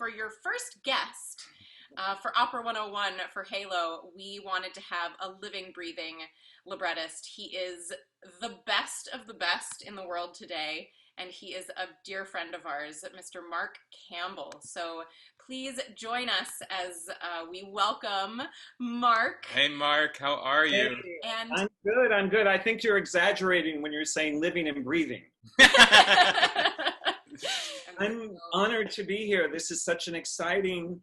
for your first guest for Opera 101 for Halo, we wanted to have a living, breathing librettist. He is the best of the best in the world today, and he is a dear friend of ours, Mr. Mark Campbell. So please join us as we welcome Mark. Hey, Mark, how are you? Hey, And I'm good. I'm good. I think you're exaggerating when you're saying living and breathing. I'm honored to be here. This is such an exciting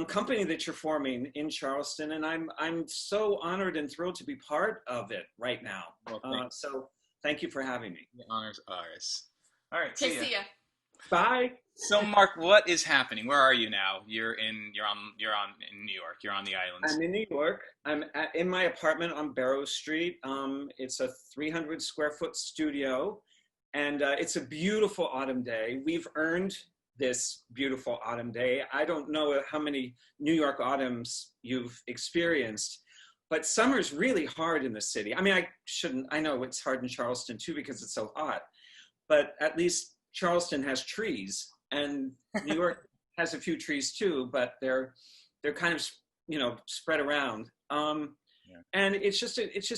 company that you're forming in Charleston, and I'm so honored and thrilled to be part of it right now. Well, so thank you for having me. the honor's ours. All right, okay, see ya. Bye. So, Mark, what is happening? Where are you now? You're in New York. You're on the islands. I'm in New York. In my apartment on Barrow Street. It's a 300 square foot studio, and it's a beautiful autumn day. We've earned this beautiful autumn day. I don't know how many New York autumns you've experienced, but summer's really hard in the city. I mean, I know it's hard in Charleston too because it's so hot, but at least Charleston has trees, and New York has a few trees too, but they're kind of, spread around. And it's just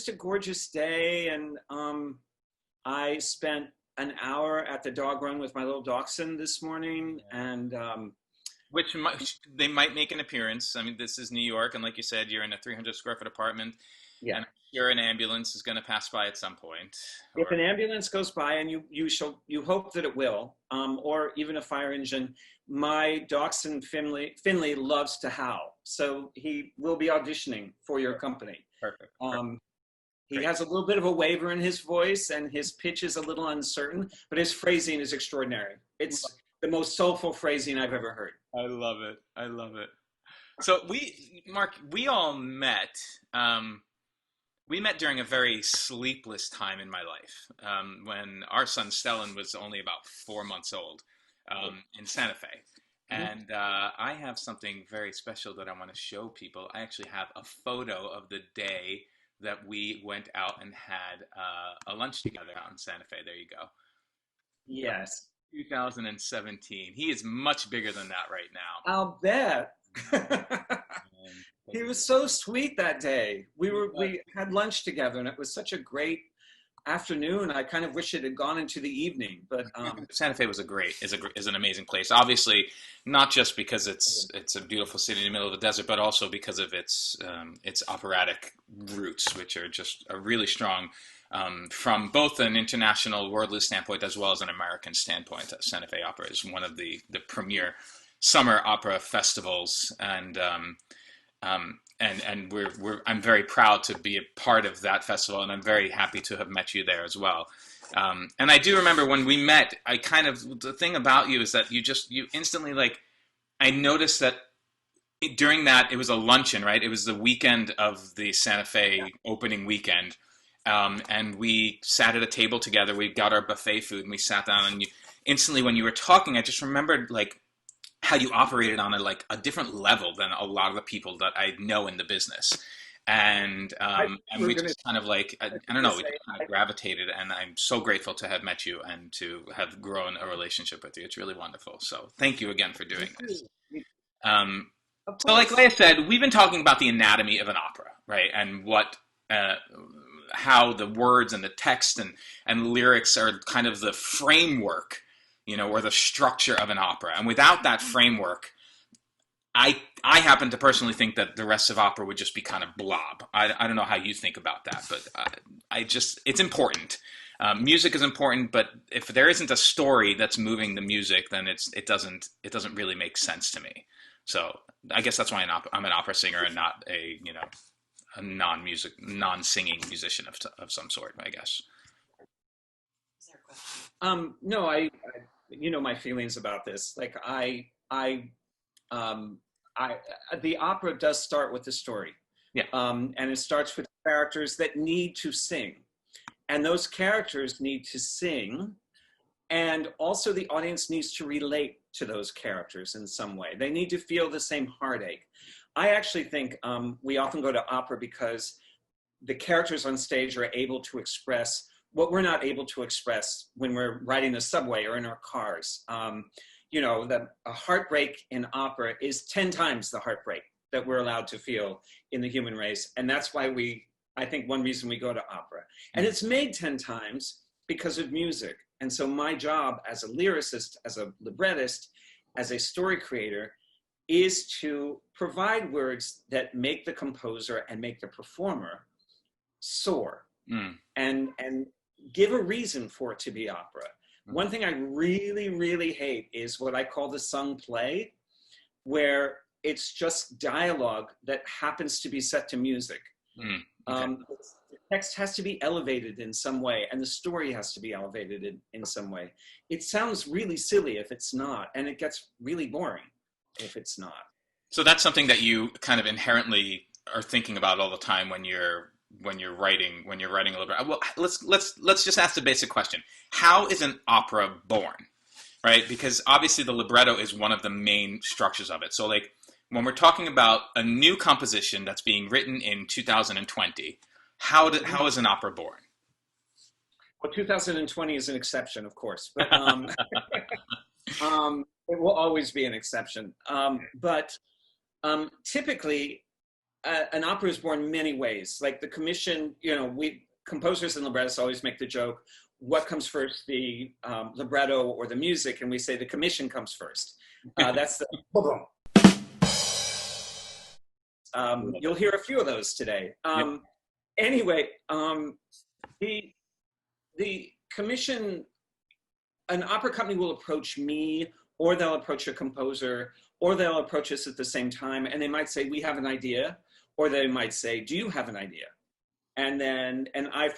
a gorgeous day, and I spent an hour at the dog run with my little dachshund this morning, and They might make an appearance. I mean, this is New York, and like you said, you're in a 300 square foot apartment. yeah. And I'm sure an ambulance is going to pass by at some point. If an ambulance goes by, and you hope that it will, or even a fire engine, my dachshund Finley loves to howl, so he will be auditioning for your company. Perfect. He Great. has a little bit of a waver in his voice, and his pitch is a little uncertain, but his phrasing is extraordinary. It's the most soulful phrasing I've ever heard. I love it. I love it. So Mark, we all met. We met during a very sleepless time in my life when our son Stellan was only about 4 months old in Santa Fe. And I have something very special that I want to show people. I actually have a photo of the day that we went out and had a lunch together out in Santa Fe. There you go. Yes. 2017. He is much bigger than that right now. I'll bet. He was so sweet that day. We had lunch together, and it was such a great afternoon. I kind of wish it had gone into the evening, but Santa Fe is an amazing place. Obviously, not just because it's a beautiful city in the middle of the desert, but also because of its operatic roots, which are just a really strong from both an international worldly standpoint as well as an American standpoint. Santa Fe Opera is one of the premier summer opera festivals, and I'm very proud to be a part of that festival, and I'm very happy to have met you there as well. And I do remember when we met, the thing about you is that you instantly, like, I noticed that during that, it was a luncheon, right? It was the weekend of the Santa Fe opening weekend. And we sat at a table together, we got our buffet food, and we sat down, and instantly when you were talking, I just remembered, like, how you operated on a different level than a lot of the people that I know in the business. And we just kind of like, I don't know, we just kind of gravitated, and I'm so grateful to have met you and to have grown a relationship with you. It's really wonderful. So thank you again for doing this. So like I said, we've been talking about the anatomy of an opera, right? And how the words and the text and lyrics are kind of the framework, or the structure of an opera. And without that framework, I happen to personally think that the rest of opera would just be kind of blob. I don't know how you think about that, but it's important. Music is important, but if there isn't a story that's moving the music, then it doesn't really make sense to me. So I guess that's why I'm an opera singer and not a non-singing musician of some sort, I guess. Is there a question? No, I my feelings about this. Like the opera does start with the story. Yeah. And it starts with characters that need to sing, and those characters need to sing, and also the audience needs to relate to those characters in some way. They need to feel the same heartache. I actually think we often go to opera because the characters on stage are able to express what we're not able to express when we're riding the subway or in our cars. you know, that a heartbreak in opera is 10 times the heartbreak that we're allowed to feel in the human race. And that's why I think one reason we go to opera. And it's made 10 times because of music. And so my job as a lyricist, as a librettist, as a story creator, is to provide words that make the composer and make the performer soar and give a reason for it to be opera. One thing I really, really hate is what I call the sung play, where it's just dialogue that happens to be set to music. The text has to be elevated in some way, and the story has to be elevated in some way. It sounds really silly if it's not, and it gets really boring if it's not. So that's something that you kind of inherently are thinking about all the time when you're writing a libretto. Well, let's just ask the basic question: how is an opera born? Right? Because obviously the libretto is one of the main structures of it. So like when we're talking about a new composition that's being written in 2020, how is an opera born? Well, 2020 is an exception, of course, but it will always be an exception. But typically, an opera is born many ways. Like the commission, you know, composers and librettists always make the joke, what comes first, the libretto or the music? And we say the commission comes first. That's the... you'll hear a few of those today. Anyway, the commission, an opera company will approach me, or they'll approach a composer, or they'll approach us at the same time, and they might say, we have an idea, or they might say, do you have an idea? And I've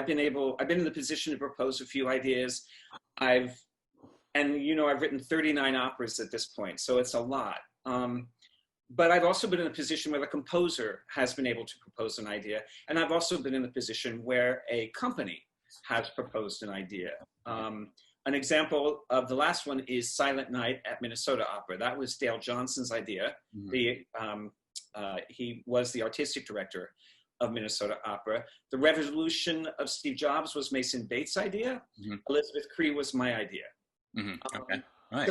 been in the position to propose a few ideas. I've written 39 operas at this point, so it's a lot. But I've also been in a position where the composer has been able to propose an idea, and I've also been in the position where a company has proposed an idea. An example of the last one is Silent Night at Minnesota Opera. That was Dale Johnson's idea. He was the artistic director of Minnesota Opera. The Revolution of Steve Jobs was Mason Bates' idea. Elizabeth Cree was my idea. Okay. Right.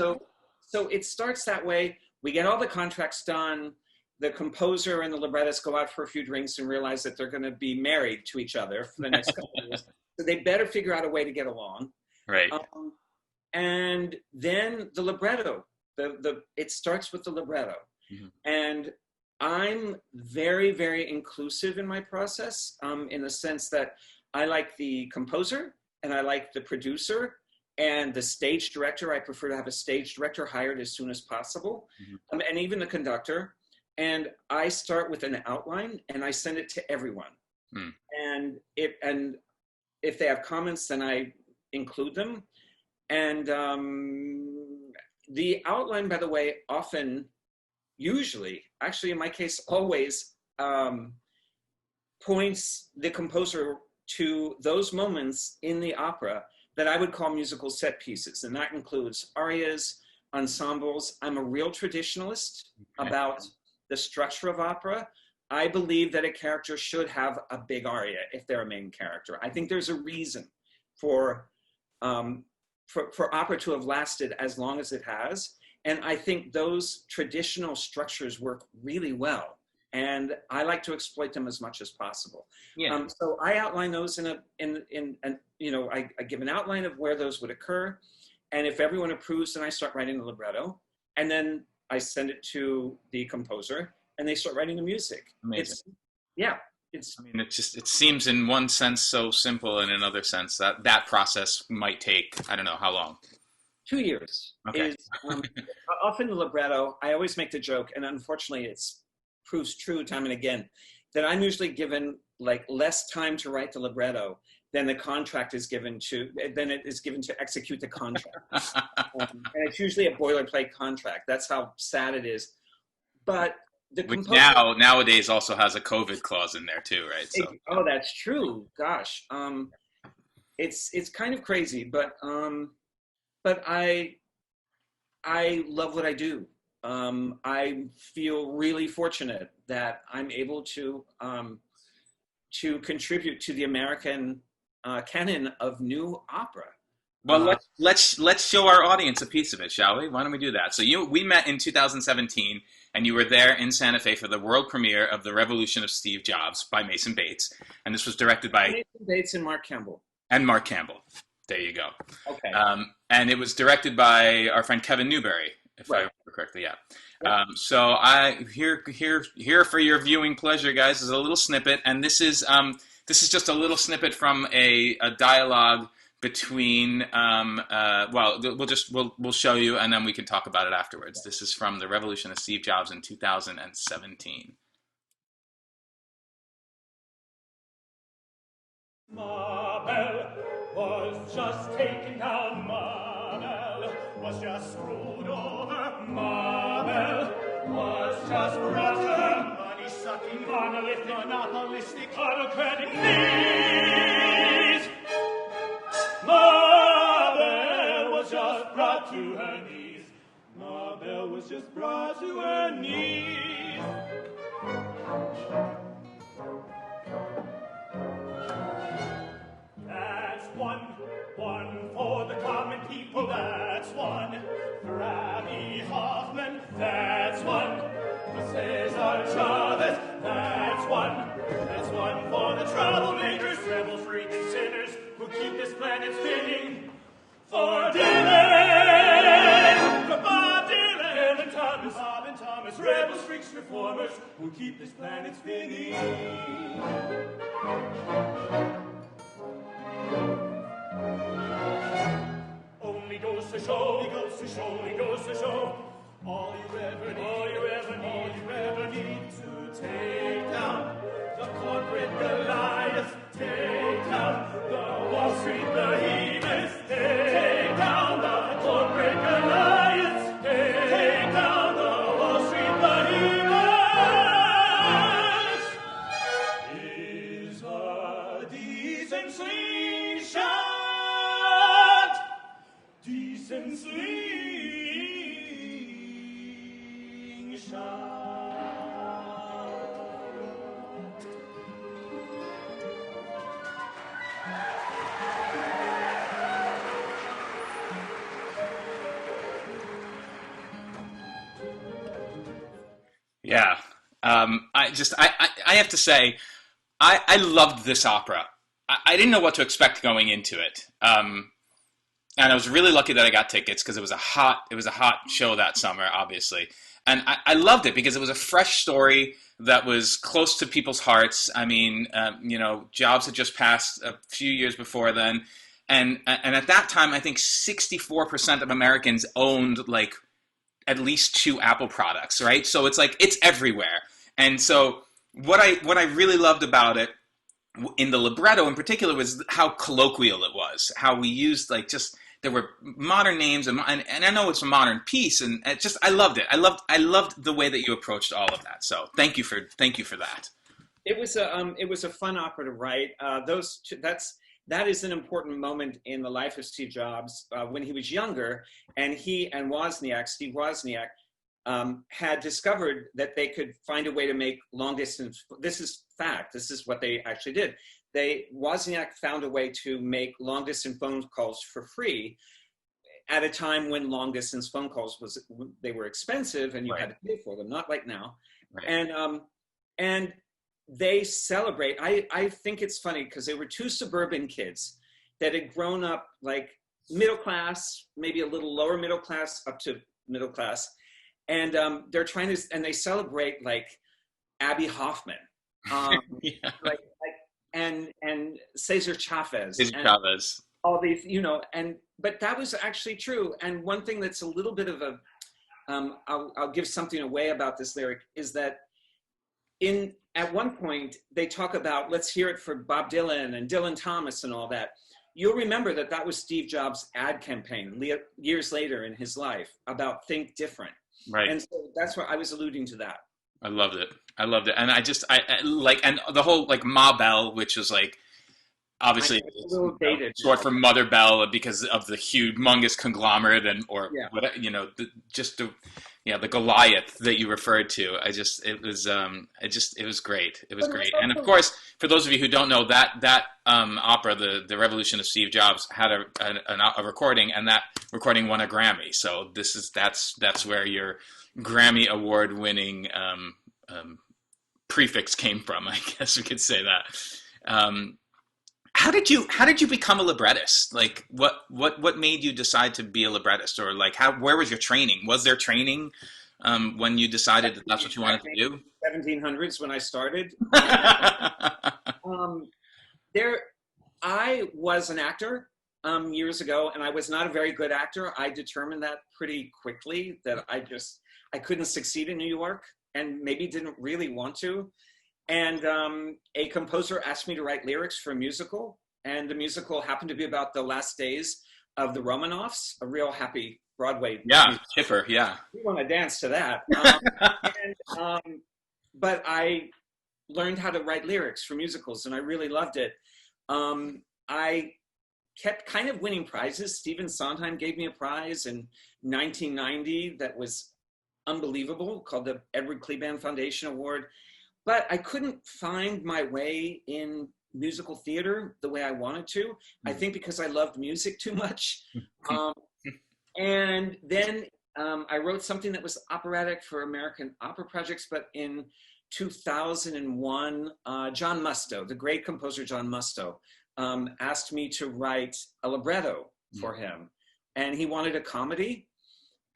So it starts that way. We get all the contracts done. The composer and the librettist go out for a few drinks and realize that they're going to be married to each other for the next couple of years. So they better figure out a way to get along. Right. And then the libretto. It starts with the libretto. And I'm very, very inclusive in my process, in the sense that I like the composer and I like the producer and the stage director. I prefer to have a stage director hired as soon as possible, and even the conductor. And I start with an outline and I send it to everyone. And if they have comments, then I include them. And the outline, by the way, usually, actually in my case, always points the composer to those moments in the opera that I would call musical set pieces. And that includes arias, ensembles. I'm a real traditionalist about the structure of opera. I believe that a character should have a big aria if they're a main character. I think there's a reason for opera to have lasted as long as it has. And I think those traditional structures work really well. And I like to exploit them as much as possible. So I outline those I give an outline of where those would occur. And if everyone approves, then I start writing the libretto. And then I send it to the composer and they start writing the music. Amazing. It seems in one sense so simple, and in another sense that process might take, I don't know, how long? 2 years. Okay. Often the libretto, I always make the joke, and unfortunately it proves true time and again, that I'm usually given like less time to write the libretto than it is given to execute the contract. And it's usually a boilerplate contract. That's how sad it is. But the composer, nowadays also has a COVID clause in there too, right? So. Oh, that's true. Gosh, it's kind of crazy, but I love what I do. I feel really fortunate that I'm able to contribute to the American canon of new opera. Well, let's show our audience a piece of it, shall we? Why don't we do that? So we met in 2017, and you were there in Santa Fe for the world premiere of The Revolution of Steve Jobs by Mason Bates, and this was directed by Mason Bates and Mark Campbell. And Mark Campbell. There you go. Okay. And it was directed by our friend Kevin Newberry, if I remember correctly. Yeah. Yep. So I here for your viewing pleasure, guys, is a little snippet, and this is just a little snippet from a dialogue between we'll show you, and then we can talk about it afterwards. This is from The Revolution of Steve Jobs in 2017. Marble was just taken down. Marble was just screwed over. Marble was just rotten. Money-sucking, monolithic, monopolistic, autocratic knees. Marble was just brought to her knees. Marble was just brought to her knees. That's one for the common people, that's one for Abby Hoffman, that's one for Cesar Chavez, that's one for the troublemakers, rebels, freaking sinners who keep this planet spinning, for Dylan, for Bob Dylan, and Bob and Thomas, rebels, freaks, reformers who keep this planet spinning. Only goes to show, all you ever need to take down the corporate Goliath, take down the Wall Street behemoths, take down the corporate Goliaths, take down the Wall Street behemoths. Is a decent slingshot, decent slingshot. Yeah. I have to say, I loved this opera. I didn't know what to expect going into it. And I was really lucky that I got tickets because it was a hot show that summer, obviously. And I loved it because it was a fresh story that was close to people's hearts. I mean, Jobs had just passed a few years before then. And at that time, I think 64% of Americans owned like at least 2 Apple products, right? So it's like, it's everywhere. And so what I really loved about it in the libretto in particular was how colloquial it was, how we used like there were modern names and I know it's a modern piece and I loved it. I loved the way that you approached all of that. So thank you for that. It was a fun opera to write. That is an important moment in the life of Steve Jobs when he was younger, and he and Steve Wozniak, had discovered that they could find a way to make long distance. This is fact. This is what they actually did. Wozniak found a way to make long distance phone calls for free at a time when long distance phone calls they were expensive and you had to pay for them, not like now. Right. And they celebrate. I think it's funny because they were 2 suburban kids that had grown up like middle class, maybe a little lower middle class up to middle class. And they're trying to, and they celebrate like Abby Hoffman, and Cesar Chavez. All these, but that was actually true. And one thing that's a little bit of a, I'll give something away about this lyric is that at one point they talk about, let's hear it for Bob Dylan and Dylan Thomas and all that. You'll remember that was Steve Jobs' ad campaign years later in his life about think different. Right. And so that's what I was alluding to that. I loved it. And I like, and the whole like Ma Bell, which was like, obviously It's a it's, little dated short now. for Mother Bell because of the humongous conglomerate and or Yeah. what just the the Goliath that you referred to. It was great. It was But it was great. And of also, course, for those of you who don't know, that opera, the Revolution of Steve Jobs, had a recording, and that recording won a Grammy. So that's where your Grammy award winning prefix came from. I guess we could say that. How did you become a librettist? Like what made you decide to be a librettist, or like where was your training? Was there training when you decided that that's what you wanted to do? 1700s when I started. Um, there, I was an actor years ago, and I was not a very good actor. I determined that pretty quickly that I couldn't succeed in New York, and maybe didn't really want to. And a composer asked me to write lyrics for a musical, and the musical happened to be about the last days of the Romanovs, a real happy Broadway. Yeah, chipper. Yeah. We want to dance to that. But I learned how to write lyrics for musicals, and I really loved it. I kept kind of winning prizes. Stephen Sondheim gave me a prize in 1990 that was unbelievable, called the Edward Kleban Foundation Award. But I couldn't find my way in musical theater the way I wanted to. I think because I loved music too much. And then I wrote something that was operatic for American opera projects, but in 2001, John Musto, the great composer John Musto, asked me to write a libretto for him. And he wanted a comedy.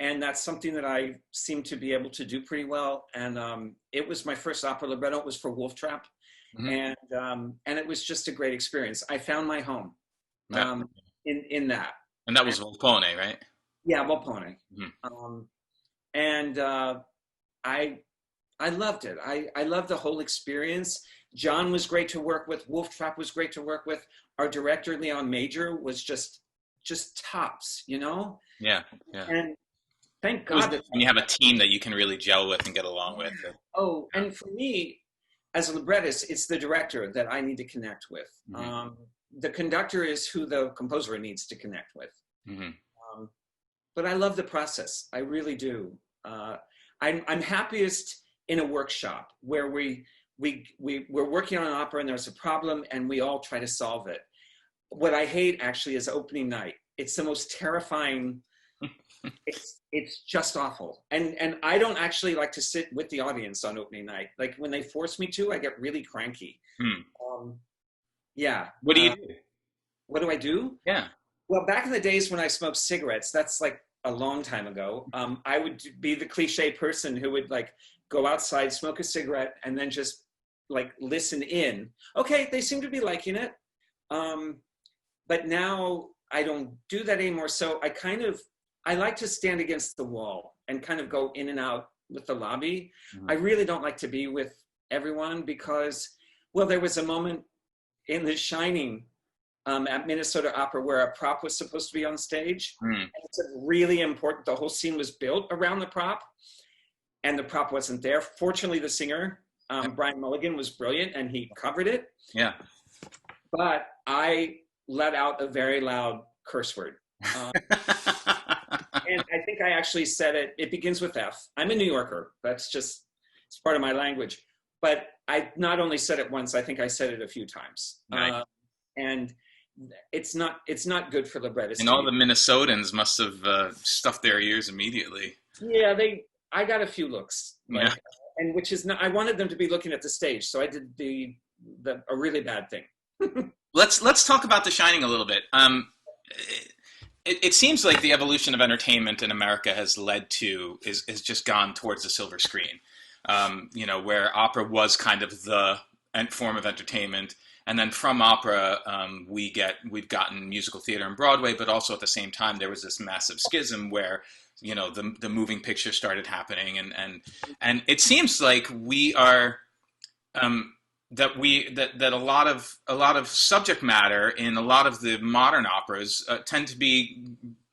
And that's something that I seem to be able to do pretty well. And it was my first opera libretto. It was for Wolf Trap. And it was just a great experience. I found my home in that. And that was Volpone, right? Yeah, Volpone. I loved it. I loved the whole experience. John was great to work with. Wolf Trap was great to work with. Our director, Leon Major, was just tops, you know? Yeah. And thank God that when you have a team that you can really gel with and get along with. Oh, and for me, as a librettist, it's the director that I need to connect with. The conductor is who the composer needs to connect with. But I love the process. I really do. I'm happiest in a workshop where we're working on an opera and there's a problem and we all try to solve it. What I hate actually is opening night. It's the most terrifying. It's just awful. And I don't actually like to sit with the audience on opening night. Like when they force me to, I get really cranky. Yeah. What do you do? What do I do? Yeah. Well, back in the days when I smoked cigarettes, that's like a long time ago. I would be the cliche person who would like go outside, smoke a cigarette, and then just like listen in. Okay, they seem to be liking it. But now I don't do that anymore. So I like to stand against the wall and kind of go in and out with the lobby. I really don't like to be with everyone because, well, there was a moment in The Shining at Minnesota Opera where a prop was supposed to be on stage. And it's really important. The whole scene was built around the prop and the prop wasn't there. Fortunately, the singer, Brian Mulligan, was brilliant and he covered it. Yeah. But I let out a very loud curse word. And I think I actually said it. It begins with F. I'm a New Yorker. It's part of my language. But I not only said it once, I think I said it a few times. Right. And it's not good for librettists. And all the Minnesotans must have stuffed their ears immediately. Yeah, I got a few looks. Yeah. And which is not, I wanted them to be looking at the stage. So I did a really bad thing. Let's talk about The Shining a little bit. It seems like the evolution of entertainment in America has is just gone towards the silver screen. Where opera was kind of the form of entertainment, and then from opera we've gotten musical theater and Broadway, but also at the same time there was this massive schism where the moving picture started happening, and it seems like we are. That a lot of subject matter in a lot of the modern operas tend to be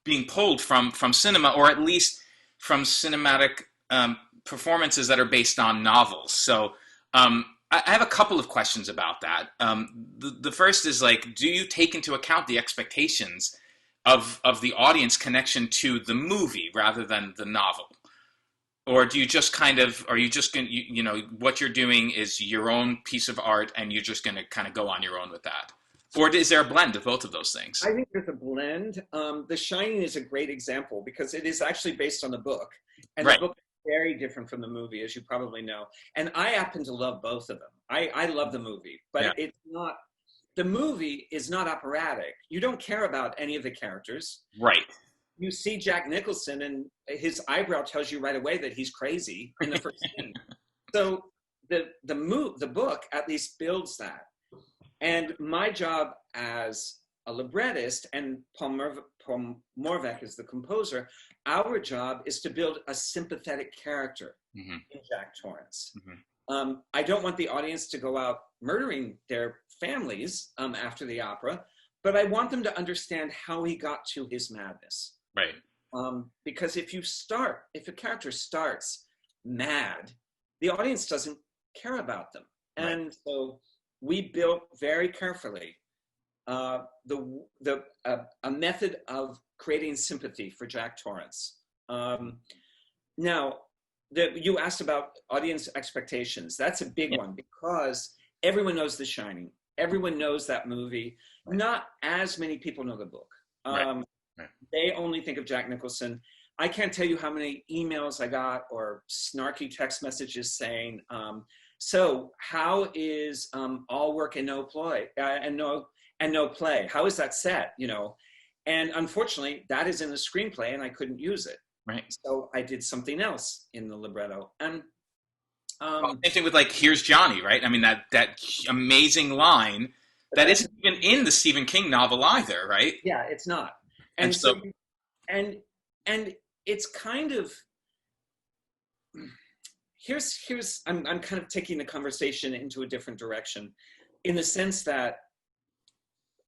being pulled from cinema, or at least from cinematic performances that are based on novels. So I have a couple of questions about that. The first is like, do you take into account the expectations of the audience connection to the movie rather than the novel? Or do you just are you just going to, what you're doing is your own piece of art and you're just going to kind of go on your own with that? Or is there a blend of both of those things? I think there's a blend. The Shining is a great example because it is actually based on the book. And right. The book is very different from the movie, as you probably know. And I happen to love both of them. I love the movie, but it's not, the movie is not operatic. You don't care about any of the characters. Right. You see Jack Nicholson and his eyebrow tells you right away that he's crazy in the first scene. So the book at least builds that. And my job as a librettist, and Paul Morvac is the composer, our job is to build a sympathetic character mm-hmm. in Jack Torrance. Mm-hmm. I don't want the audience to go out murdering their families after the opera, but I want them to understand how he got to his madness. Right. Because if a character starts mad, the audience doesn't care about them. And right. So we built very carefully a method of creating sympathy for Jack Torrance. Now, you asked about audience expectations. That's a big one because everyone knows The Shining. Everyone knows that movie. Right. Not as many people know the book. Right. They only think of Jack Nicholson. I can't tell you how many emails I got or snarky text messages saying, so how is all work and no play and no play? How is that set? And unfortunately, that is in the screenplay, and I couldn't use it. Right. So I did something else in the libretto. And same thing with like "Here's Johnny," right? I mean that amazing line that isn't even in the Stephen King novel either, right? Yeah, it's not. And so and it's kind of. Here's I'm kind of taking the conversation into a different direction, in the sense that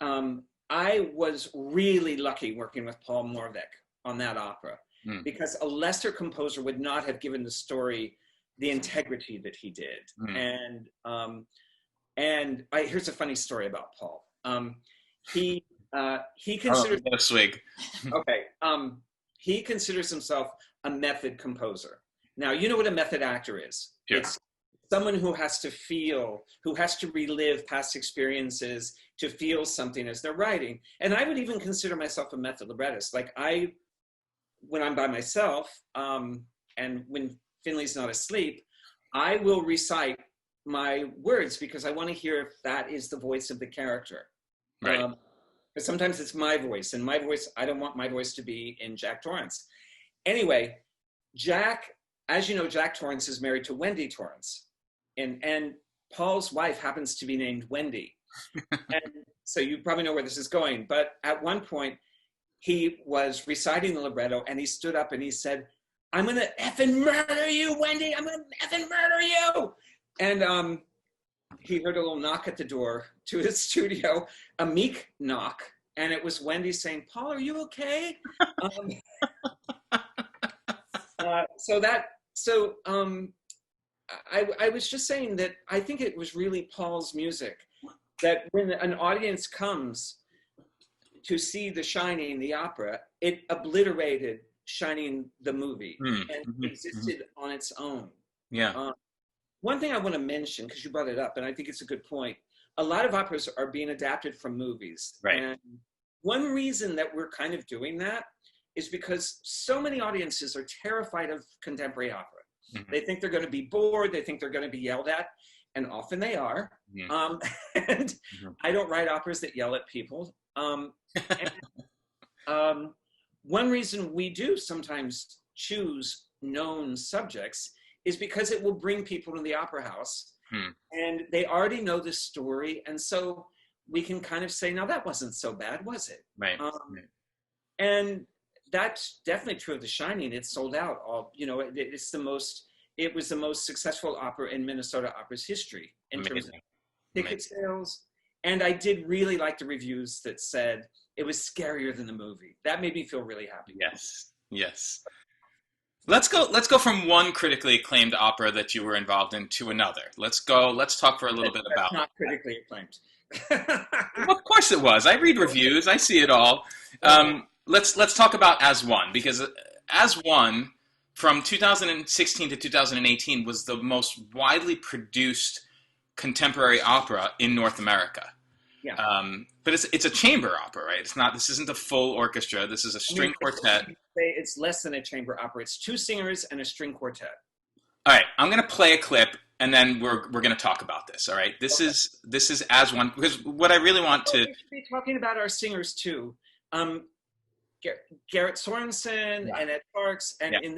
I was really lucky working with Paul Morvac on that opera, because a lesser composer would not have given the story the integrity that he did. And here's a funny story about Paul. He considers a swig. Okay. He considers himself a method composer. Now, you know what a method actor is. Yeah. It's someone who has to feel, who has to relive past experiences to feel something as they're writing. And I would even consider myself a method librettist. Like when I'm by myself, and when Finley's not asleep, I will recite my words because I want to hear if that is the voice of the character. Right. But sometimes it's my voice, and my voice, I don't want my voice to be in Jack Torrance. Anyway, as you know, Jack Torrance is married to Wendy Torrance, and Paul's wife happens to be named Wendy. And so you probably know where this is going. But at one point, he was reciting the libretto, and he stood up and he said, "I'm going to effing murder you, Wendy. I'm going to effing murder you." And he heard a little knock at the door to his studio, a meek knock, and it was Wendy saying, "Paul, are you okay?" I was just saying that I think it was really Paul's music that when an audience comes to see The Shining, the opera, it obliterated Shining, the movie, and existed on its own. Yeah. One thing I want to mention, because you brought it up, and I think it's a good point, a lot of operas are being adapted from movies. Right. And one reason that we're kind of doing that is because so many audiences are terrified of contemporary opera. Mm-hmm. They think they're going to be bored. They think they're going to be yelled at. And often they are. And I don't write operas that yell at people. One reason we do sometimes choose known subjects is because it will bring people to the opera house and they already know the story. And so we can kind of say, now that wasn't so bad, was it? Right. And that's definitely true of The Shining. It sold out it was the most successful opera in Minnesota Opera's history in terms of ticket sales. And I did really like the reviews that said it was scarier than the movie. That made me feel really happy. Yes. Let's go from one critically acclaimed opera that you were involved in to another. Let's talk for a little bit That's about not critically acclaimed. Well, of course it was. I read reviews. I see it all. Let's talk about As One, because As One from 2016 to 2018 was the most widely produced contemporary opera in North America. Yeah. But it's a chamber opera, right? It's not. This isn't a full orchestra. This is a string quartet. It's less than a chamber opera. It's two singers and a string quartet. All right, I'm going to play a clip, and then we're going to talk about this. All right, this is As One, because what I really want to. We should be talking about our singers too. Garrett Sorensen and Ed Parks, and in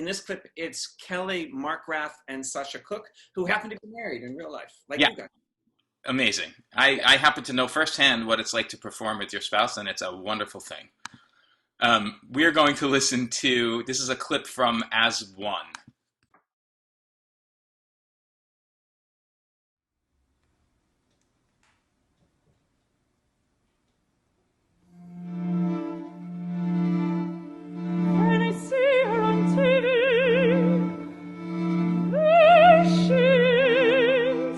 this clip, it's Kelly, Mark Graff, and Sasha Cook, who happen to be married in real life, like you guys. Amazing. I happen to know firsthand what it's like to perform with your spouse, and it's a wonderful thing. We are going to listen to, this is a clip from As One. When I see her on TV, there she is,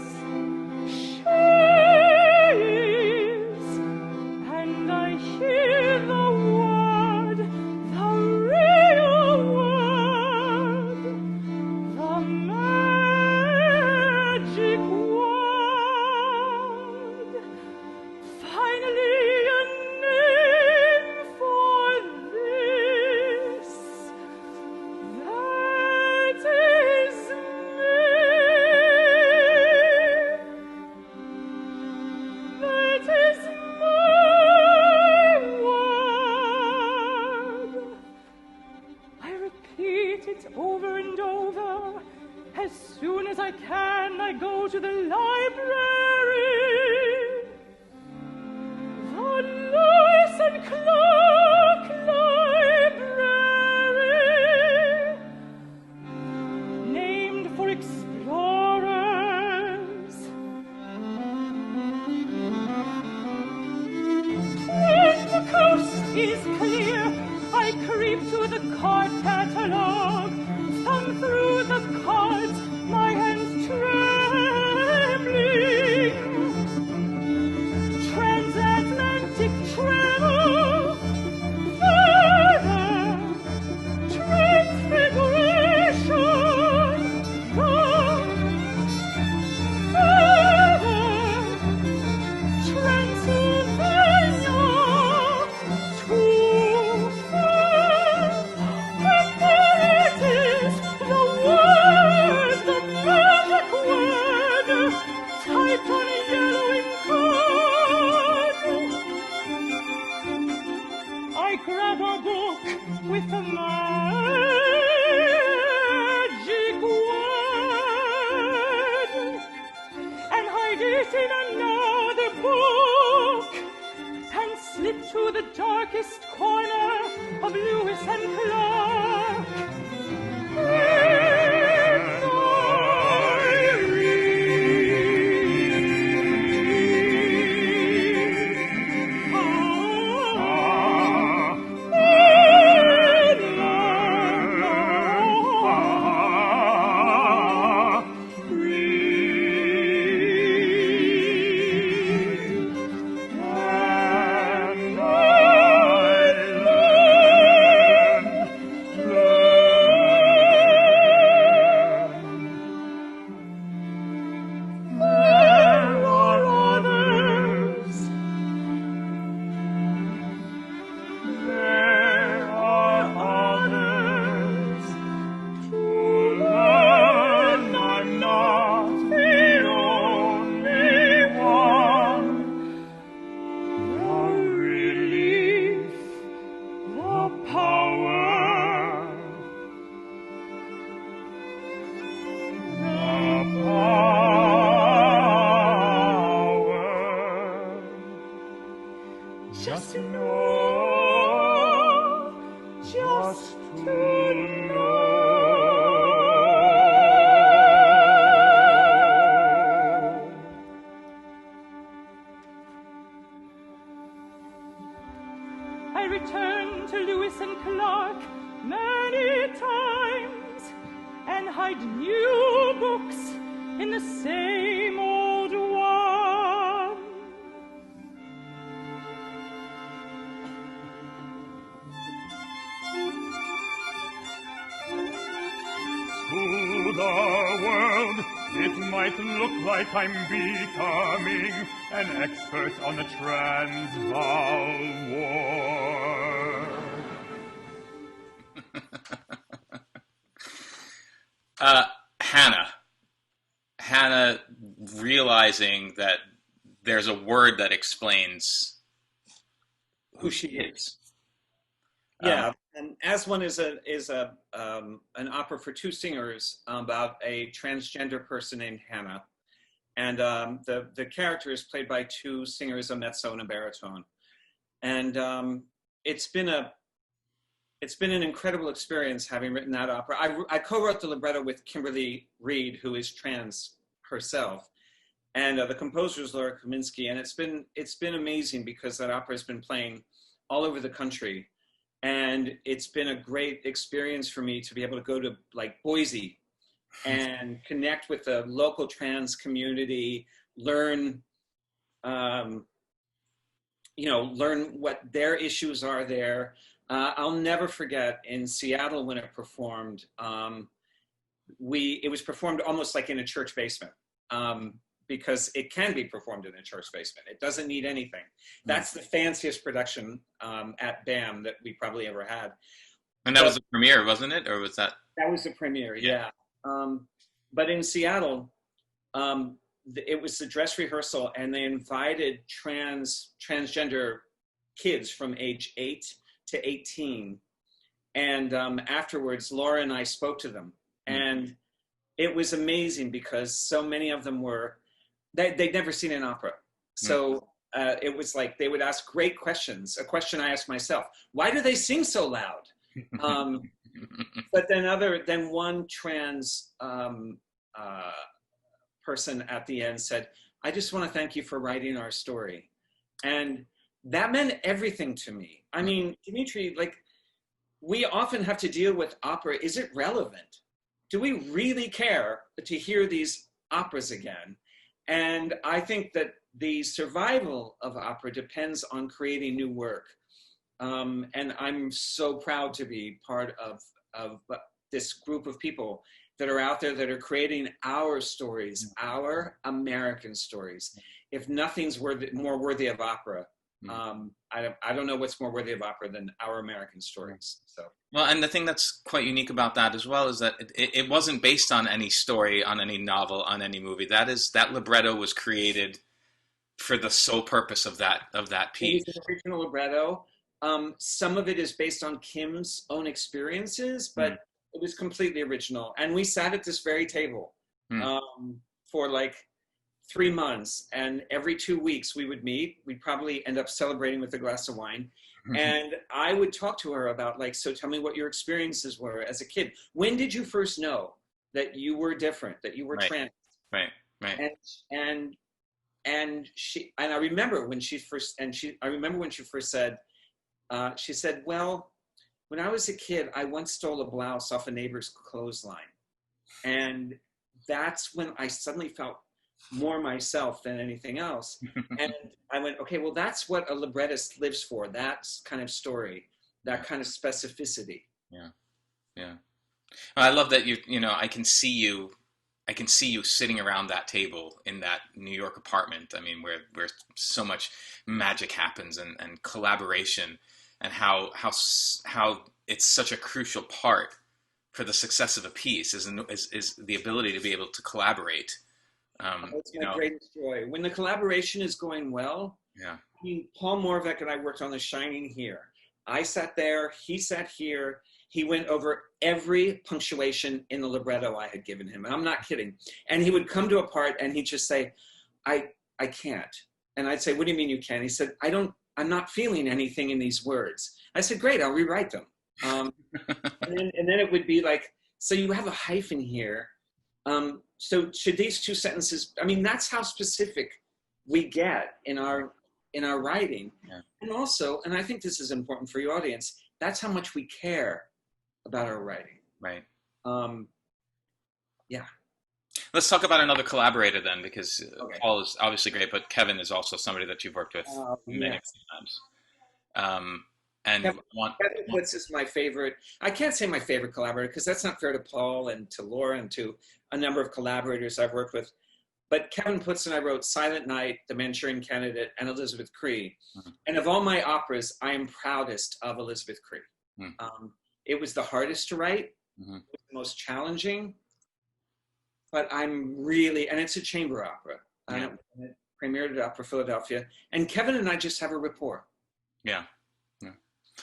and I hear the word, the real word, the magic word. Finally, a name for this. That is me. That is my word. I repeat it over and over. As soon as I can, I go to the library. The Lewis and Clark Library, named for explorers. When the coast is clear, I creep to the card catalog, thumb through the cards, my hands trembling. Transatlantic travel, further transfiguration, further Transylvania, too far. And there it is, the word, the magic word, typed on a yellowing card. I grab a book with the magic word and hide it in another book and slip to the darkest corner of Lewis and Clark. And I return to Lewis and Clark many times. read new books in the same old one. To the world, it might look like I'm becoming an expert on the Transvaal War. Hannah realizing that there's a word that explains who she is. Yeah, and As One is an opera for two singers about a transgender person named Hannah, and the character is played by two singers, a mezzo and a baritone, and it's been an incredible experience having written that opera. I co-wrote the libretto with Kimberly Reed, who is trans herself, and the composer is Laura Kaminsky, and it's been amazing because that opera has been playing all over the country. And it's been a great experience for me to be able to go to like Boise and connect with the local trans community, learn what their issues are there. I'll never forget in Seattle when it performed, it was performed almost like in a church basement. Because it can be performed in a church basement. It doesn't need anything. That's the fanciest production at BAM that we probably ever had. And that was the premiere, wasn't it? Or was that? That was the premiere, yeah. But in Seattle, it was the dress rehearsal, and they invited transgender kids from age 8 to 18. And afterwards, Laura and I spoke to them. And it was amazing because so many of them they'd never seen an opera. So it was like they would ask great questions. A question I asked myself, why do they sing so loud? But then one trans person at the end said, I just want to thank you for writing our story. And that meant everything to me. I mean, Dimitri, like, we often have to deal with opera. Is it relevant? Do we really care to hear these operas again? And I think that the survival of opera depends on creating new work. And I'm so proud to be part of this group of people that are out there that are creating our stories, our American stories. If nothing's more worthy of opera, I don't know what's more worthy of opera than our American stories. So. Well, and the thing that's quite unique about that as well is that it wasn't based on any story, on any novel, on any movie. That libretto was created for the sole purpose of that piece. It is an original libretto. Some of it is based on Kim's own experiences, but it was completely original. And we sat at this very table for like 3 months, and every 2 weeks we would meet. We'd probably end up celebrating with a glass of wine. And I would talk to her about, like, so tell me what your experiences were as a kid. When did you first know that you were different, that you were trans? Right. And I remember when she first said, she said, well, when I was a kid, I once stole a blouse off a neighbor's clothesline. And that's when I suddenly felt more myself than anything else. And I went, okay, well, that's what a librettist lives for, that kind of story, that kind of specificity. Yeah. Well, I love that I can see you sitting around that table in that New York apartment. I mean, where so much magic happens and collaboration, and how it's such a crucial part for the success of a piece is the ability to be able to collaborate. It's my greatest joy. When the collaboration is going well, I mean, Paul Morvek and I worked on The Shining here. I sat there, he sat here. He went over every punctuation in the libretto I had given him. And I'm not kidding. And he would come to a part and he'd just say, I can't. And I'd say, what do you mean you can't? He said, I'm not feeling anything in these words. I said, great, I'll rewrite them. And then it would be like, so you have a hyphen here. So should these two sentences, I mean, that's how specific we get in our writing. Yeah. And also, and I think this is important for your audience, that's how much we care about our writing. Right. Yeah. Let's talk about another collaborator then, because Okay. Paul is obviously great, but Kevin is also somebody that you've worked with many Yes. times. Um, and Kevin, want, Kevin Puts is my favorite. I can't say my favorite collaborator because that's not fair to Paul and to Laura and to a number of collaborators I've worked with. But Kevin Puts and I wrote Silent Night, The Manchurian Candidate, and Elizabeth Cree. Mhm. And of all my operas, I am proudest of Elizabeth Cree. Mhm. It was the hardest to write, Mhm. it was the most challenging, but I'm really, and it's a chamber opera. Yeah. It premiered at Opera Philadelphia. And Kevin and I just have a rapport. Yeah. Yeah.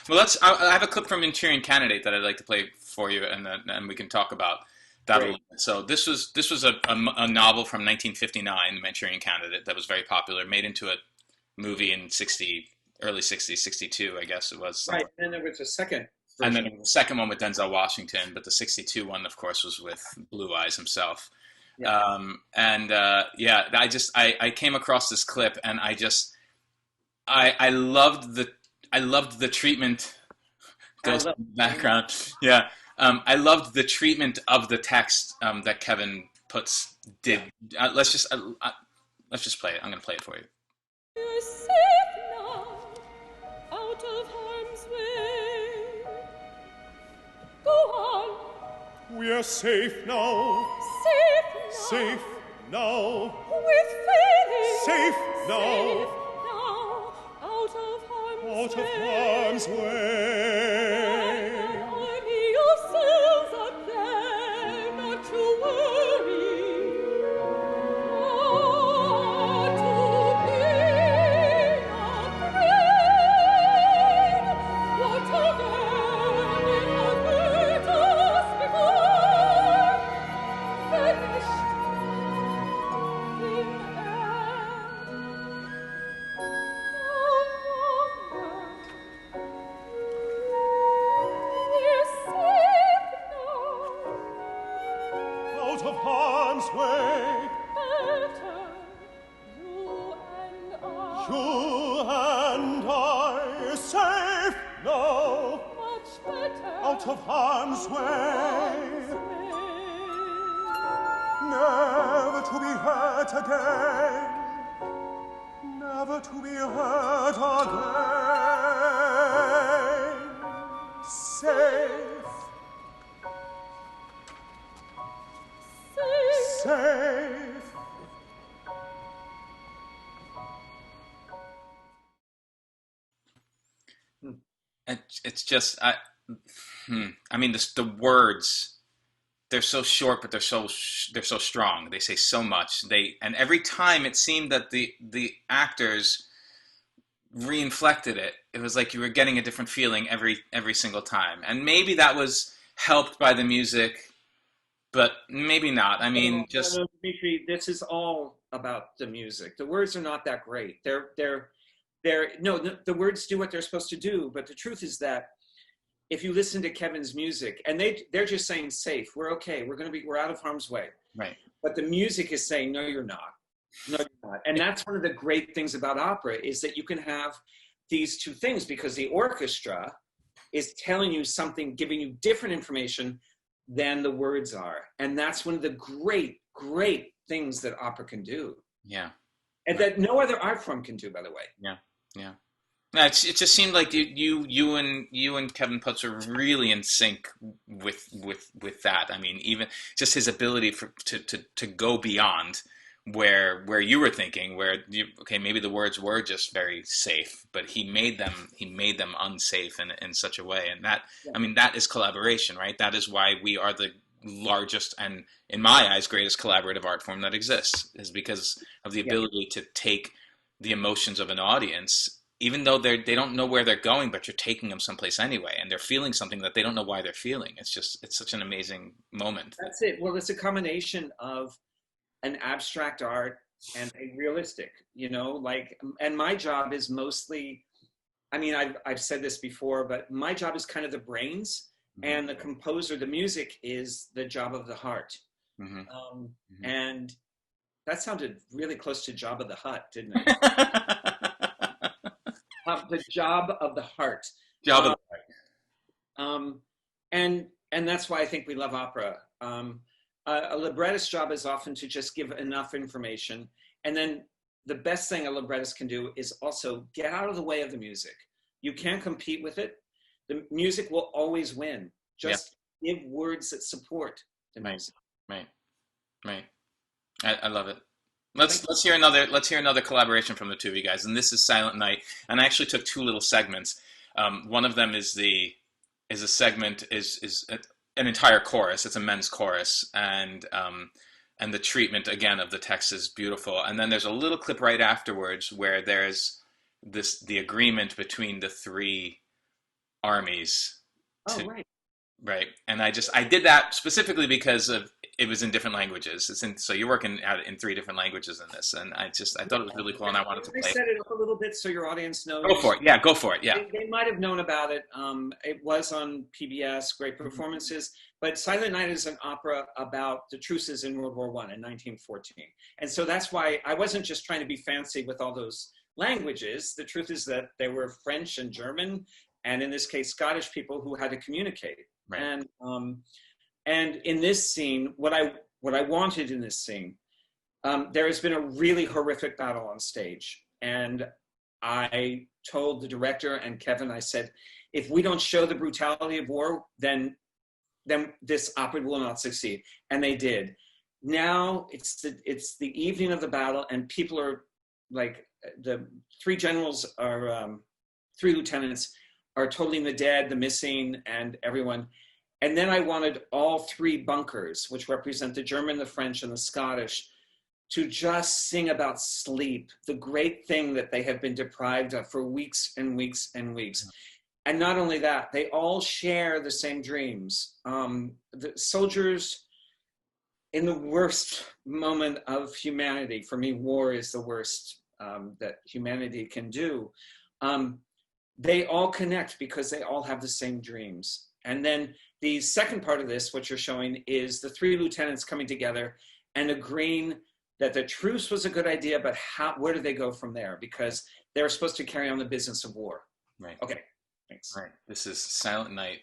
Well, I have a clip from Manchurian Candidate that I'd like to play for you, and we can talk about that a Great. little bit. So this was a novel from 1959, The Manchurian Candidate, that was very popular, made into a movie in early 60s, 62, I guess it was. Right. And then there was a second And version. then the second one with Denzel Washington, but the 62 one, of course, was with Blue Eyes himself. Yeah. Yeah, I came across this clip, and I loved the treatment. Goes in the background. Yeah. I loved the treatment of the text that Kevin Puts did. Let's just play it. I'm going to play it for you. You're safe now, out of harm's way. Go on. We're safe now. Safe Safe now. with feeling. Safe now. Safe now, out of Out of harm's harm's way. way. Army yourselves up there, not to worry. Not to be afraid. Whatever may have hurt us before, vanished in air. No longer. We're safe now. Out of harm's way. Better, you and I. You and I safe now. Much better. Out of harm's way. Never to be hurt again. Never to be hurt again. Safe. Safe. It's just I mean the words, they're so short, but they're so strong. They say so much. And every time it seemed that the actors reinflected it. It was like you were getting a different feeling every single time. And maybe that was helped by the music, but maybe not. I mean, just No, Dimitri, this is all about the music. The words are not that great. The words do what they're supposed to do, but the truth is that if you listen to Kevin's music, and they're just saying safe, we're okay, we're out of harm's way. right. But the music is saying, no, you're not. No, you're not. And that's one of the great things about opera is that you can have these two things because the orchestra is telling you something, giving you different information than the words are. And that's one of the great, great things that opera can do. Yeah. And that no other art form can do, by the way. Yeah. Yeah. No, it just seemed like you and Kevin Putz were really in sync with that. I mean, even just his ability to go beyond where you were thinking, okay, maybe the words were just very safe, but he made them unsafe in such a way, and that, I mean, that is collaboration, right? That is why we are the largest and, in my eyes, greatest collaborative art form that exists, is because of the ability to take the emotions of an audience, even though they don't know where they're going, but you're taking them someplace anyway, and they're feeling something that they don't know why they're feeling. It's such an amazing moment. That's it. Well, it's a combination of an abstract art and a realistic, and my job is mostly, I mean, I've said this before, but my job is kind of the brains, and the composer, the music, is the job of the heart. And that sounded really close to Jabba the Hutt, didn't it? The job of the heart. Job of the and that's why I think we love opera. A librettist job is often to just give enough information. And then the best thing a librettist can do is also get out of the way of the music. You can't compete with it. The music will always win. Just give words that support the music. Right. I love it. Let's hear another collaboration from the two of you guys. And this is Silent Night. And I actually took two little segments. One of them is a segment is an entire chorus. It's a men's chorus, and the treatment again of the text is beautiful. And then there's a little clip right afterwards where there's the agreement between the three armies. Right. And I did that specifically because it was in different languages. So you're working in 3 different languages in this, and I thought it was really cool, and I wanted to play it. Set it up a little bit so your audience knows. Go for it. Yeah, go for it. Yeah. They might have known about it. It was on PBS, great performances. But Silent Night is an opera about the truces in World War I in 1914. And so that's why I wasn't just trying to be fancy with all those languages. The truth is that there were French and German, and in this case, Scottish people who had to communicate. Right. And in this scene, what I wanted in this scene, there has been a really horrific battle on stage. And I told the director and Kevin, I said, if we don't show the brutality of war, then this opera will not succeed. And they did. Now it's the evening of the battle, and people are like, the 3 generals are, 3 lieutenants are totaling the dead, the missing, and everyone. And then I wanted all 3 bunkers, which represent the German, the French, and the Scottish, to just sing about sleep, the great thing that they have been deprived of for weeks and weeks and weeks. And not only that, they all share the same dreams. The soldiers, in the worst moment of humanity, for me, war is the worst that humanity can do. They all connect because they all have the same dreams. And then the second part of this, what you're showing, is the 3 lieutenants coming together and agreeing that the truce was a good idea, but where do they go from there? Because they're supposed to carry on the business of war. Right. Okay, thanks. Right. This is Silent Night.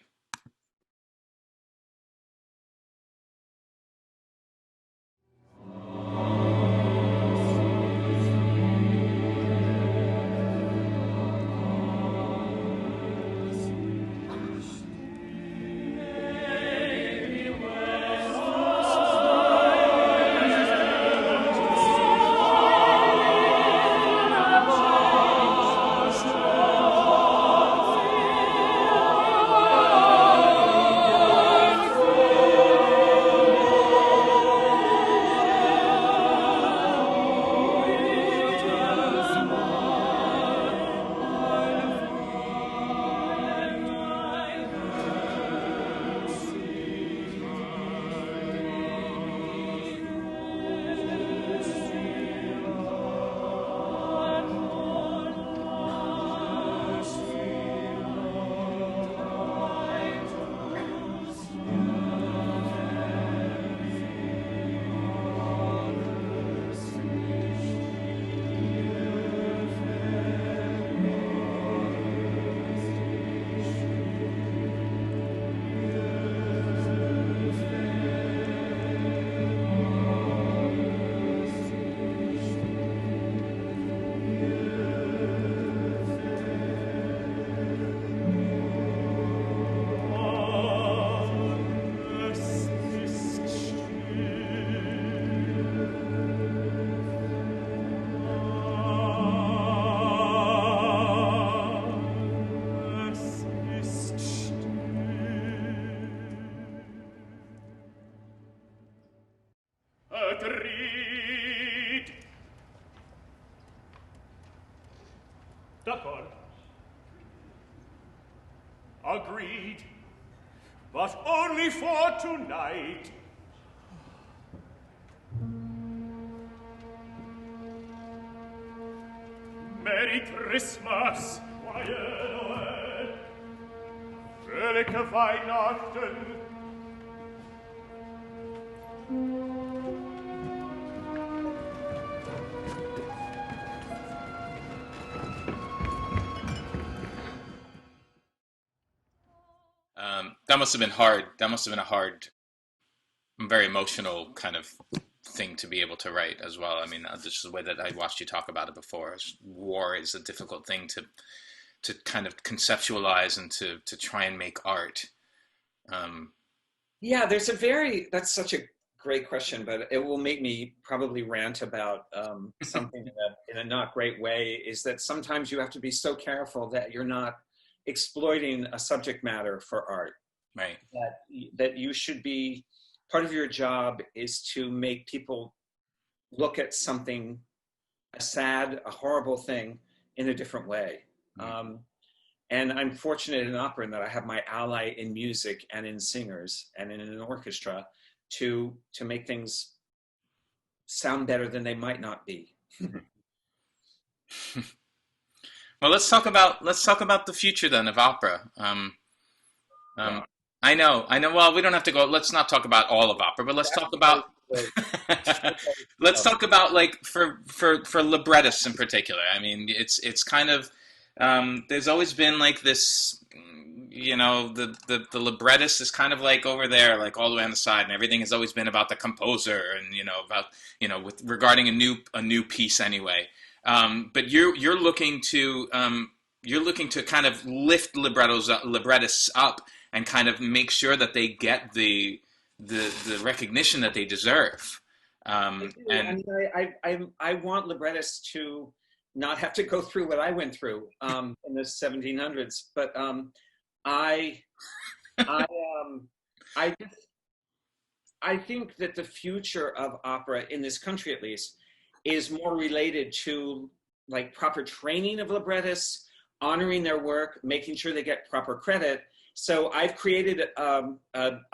Agreed. D'accord. Agreed. But only for tonight. Merry Christmas. Frohe Noel. Fröhliche Weihnachten. That must have been hard. That must have been a hard very emotional kind of thing to be able to write as well. I mean, this is the way that I watched you talk about it before. War is a difficult thing to kind of conceptualize and to try and make art. Yeah, that's such a great question, but it will make me probably rant about something in a not great way, is that sometimes you have to be so careful that you're not exploiting a subject matter for art. Right. That you should be, part of your job is to make people look at something, a sad, a horrible thing, in a different way. Mm-hmm. And I'm fortunate in opera in that I have my ally in music and in singers and in an orchestra to make things sound better than they might not be. Well, let's talk about the future then of opera. I know. Well, we don't have to go. Let's not talk about all of opera, but let's talk about let's talk about, like, for librettists in particular. I mean, it's kind of there's always been like this, you know, the librettist is kind of like over there, like all the way on the side, and everything has always been about the composer and, you know, about, you know, regarding a new piece anyway. But you're looking to kind of lift librettists up and kind of make sure that they get the recognition that they deserve. And I want librettists to not have to go through what I went through in the 1700s, but I think that the future of opera in this country, at least, is more related to, like, proper training of librettists, honoring their work, making sure they get proper credit. So I've created an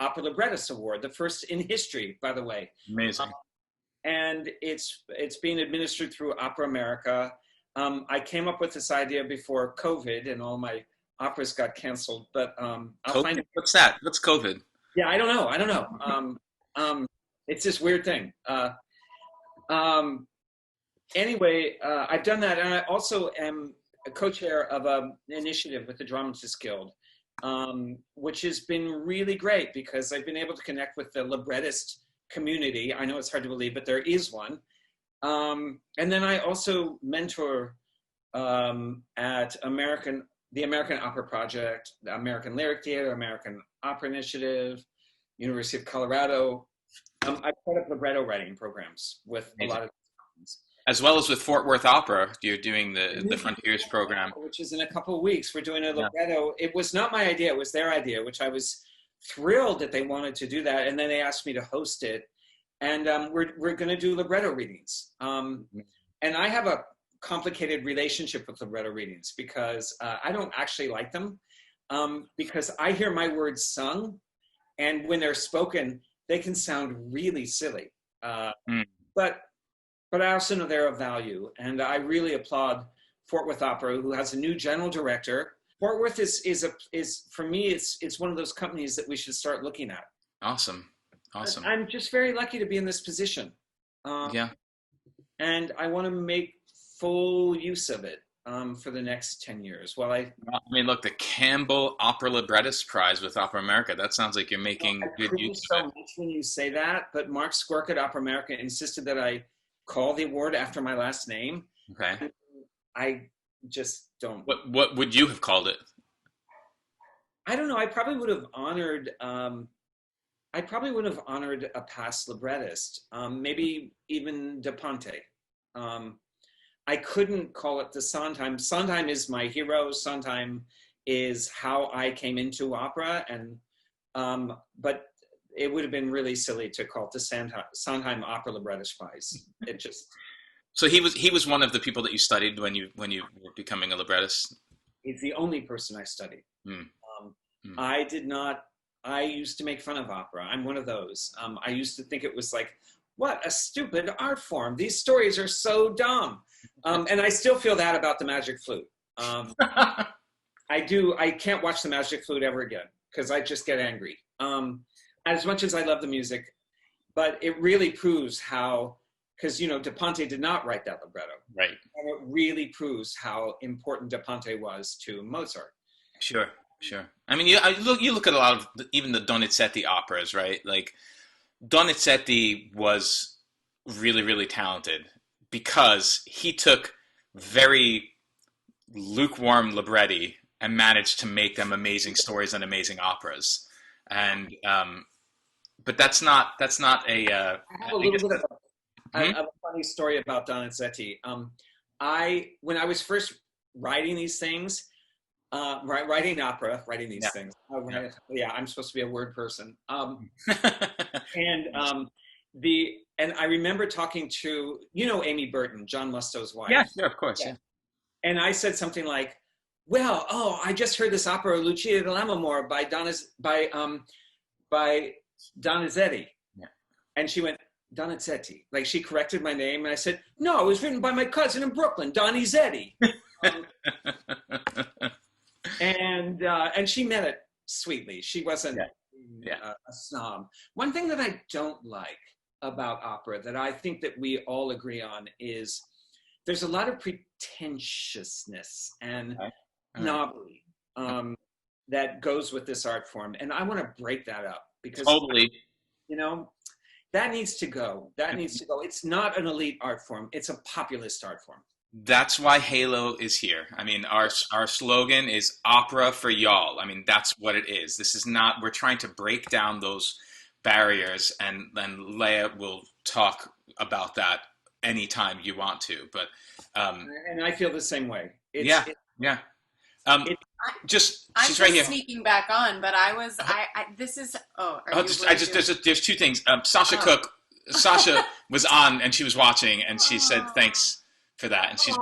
Opera Librettist Award, the first in history, by the way. Amazing. And it's being administered through Opera America. I came up with this idea before COVID, and all my operas got canceled. But I'll find. What's that? What's COVID? Yeah, I don't know. It's this weird thing. Anyway, I've done that, and I also am a co-chair of an initiative with the Dramatists Guild, which has been really great because I've been able to connect with the librettist community. I know it's hard to believe, but there is one. And then I also mentor at the American Opera Project, the American Lyric Theater, American Opera Initiative, University of Colorado. I've set up libretto writing programs with a lot of, as well as with Fort Worth Opera. You're doing the Frontiers program, which is in a couple of weeks. We're doing a libretto. Yeah. It was not my idea; it was their idea, which I was thrilled that they wanted to do that. And then they asked me to host it, and we're going to do libretto readings. And I have a complicated relationship with libretto readings because I don't actually like them because I hear my words sung, and when they're spoken, they can sound really silly. But I also know they're of value, and I really applaud Fort Worth Opera, who has a new general director. Fort Worth is for me, it's one of those companies that we should start looking at. Awesome. I'm just very lucky to be in this position. Yeah. And I want to make full use of it for the next 10 years. I mean, look, the Campbell Opera Librettist Prize with Opera America, that sounds like you're making good use of it. Much when you say that, but Mark Squirk at Opera America insisted that I call the award after my last name. Okay. I just don't. What would you have called it? I don't know. I probably would have honored a past librettist, maybe even De Ponte. I couldn't call it the Sondheim. Sondheim is my hero. Sondheim is how I came into opera, and but it would have been really silly to call it the Sondheim Opera Librettist Prize. It just. So he was one of the people that you studied when you were becoming a librettist? He's the only person I studied. I did not. I used to make fun of opera. I'm one of those. I used to think it was like, what a stupid art form. These stories are so dumb. And I still feel that about the Magic Flute. I do. I can't watch the Magic Flute ever again because I just get angry. As much as I love the music, but it really proves how, because, De Ponte did not write that libretto. Right. And it really proves how important De Ponte was to Mozart. Sure. I mean, you look at a lot of even the Donizetti operas, right? Like, Donizetti was really, really talented because he took very lukewarm libretti and managed to make them amazing stories and amazing operas. And but that's not a I have a I guess little bit of hmm? a funny story about Donizetti. When I was first writing these things, writing opera, writing these Yeah, things. yeah. Yeah, I'm supposed to be a word person. Yeah, And and I remember talking to Amy Burton, John Musto's wife. yeah, of course, Yeah. yeah. And I said something like, "Well, oh, I just heard this opera Lucia di Lammermoor by Donizetti." Yeah. And she went, "Donizetti." Like she corrected my name, and I said, "No, it was written by my cousin in Brooklyn, Donizetti." Um, and she meant it sweetly. She wasn't Yeah. a snob. One thing that I don't like about opera that I think that we all agree on is there's a lot of pretentiousness and Right. snobbery that goes with this art form, and I want to break that up because Totally. you know that needs to go. That needs to go. It's not an elite art form. It's a populist art form. That's why Halo is here. I mean, our slogan is opera for y'all. I mean, that's what it is. This is not, we're trying to break down those barriers, and then Leah will talk about that anytime you want to. But And I feel the same way. yeah, yeah. Um, it, just I'm she's just right here. sneaking back on, but this is, oh, are Oh, you I going just to? there's two things. Sasha Oh. Cook, Sasha was on and she was watching, and she said Aw. thanks for that, and she's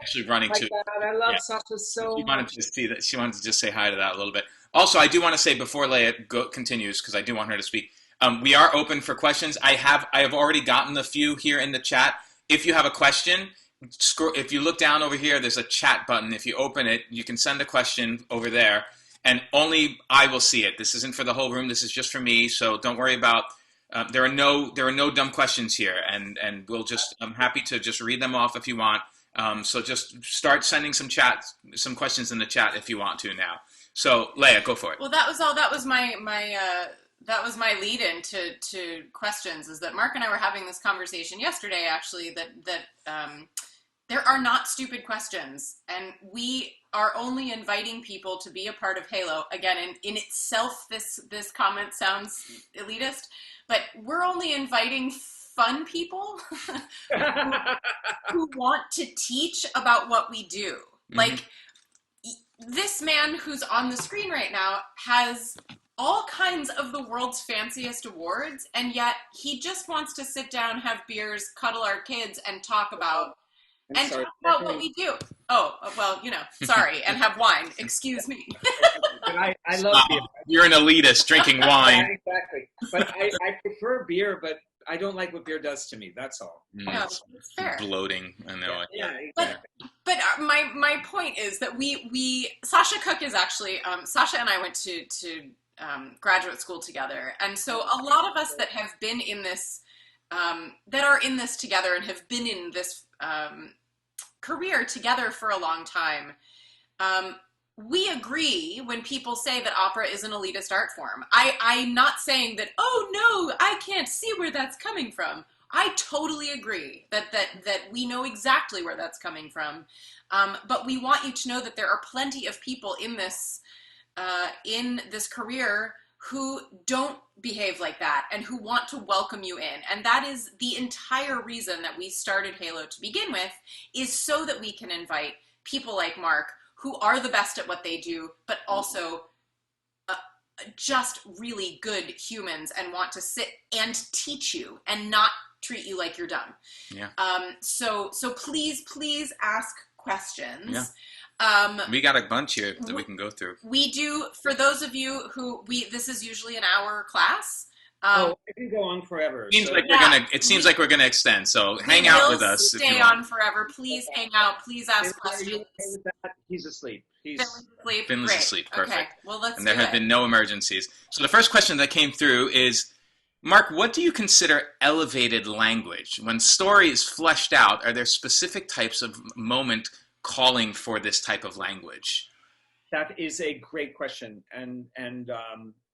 actually running my to. God, I love Yeah. Sasha so She wanted much. to see that. She wanted to just say hi to that a little bit. Also, I do want to say before Leah continues, because I do want her to speak. We are open for questions. I have already gotten a few here in the chat. If you have a question, if you look down over here, there's a chat button. If you open it, you can send a question over there, and only I will see it. This isn't for the whole room. This is just for me. So don't worry about. There are no dumb questions here, and we'll just. I'm happy to just read them off if you want. So just start sending some questions in the chat if you want to now. So Leah, go for it. Well, that was all. That was my lead in to questions. Is that Mark and I were having this conversation yesterday, actually, that there are not stupid questions, and we are only inviting people to be a part of Halo. Again, in itself, this comment sounds elitist, but we're only inviting fun people who want to teach about what we do. Mhm. Like, this man who's on the screen right now has all kinds of the world's fanciest awards, and yet he just wants to sit down, have beers, cuddle our kids, and talk about talk about what we do. Oh, well, sorry, and have wine. Excuse me. But I love beer. You're an elitist drinking Yeah, wine. exactly. But I prefer beer, but I don't like what beer does to me. That's all. No, It's it's fair. bloating. I know. Yeah, But exactly. but my point is that we Sasha Cook is actually Sasha and I went to graduate school together, and so a lot of us that have been in this that are in this together and have been in this career together for a long time, we agree when people say that opera is an elitist art form. I'm not saying that, oh no, I can't see where that's coming from. I totally agree that we know exactly where that's coming from. But we want you to know that there are plenty of people in this career who don't behave like that and who want to welcome you in. And that is the entire reason that we started Halo to begin with, is so that we can invite people like Mark, who are the best at what they do, but also just really good humans and want to sit and teach you and not treat you like you're dumb. Yeah. So please ask questions. Yeah. We got a bunch here that we can go through. We do, for those of you who this is usually an hour class. I can go on forever. It seems like we're gonna extend. So hang out with us. Stay on forever. Please hang out. Please ask questions. Are you okay with that? He's asleep. Finley's asleep. Perfect. Okay. Well, let's. And there have been no emergencies. So the first question that came through is, Mark, what do you consider elevated language? When story is fleshed out, are there specific types of moment calling for this type of language? That is a great question, and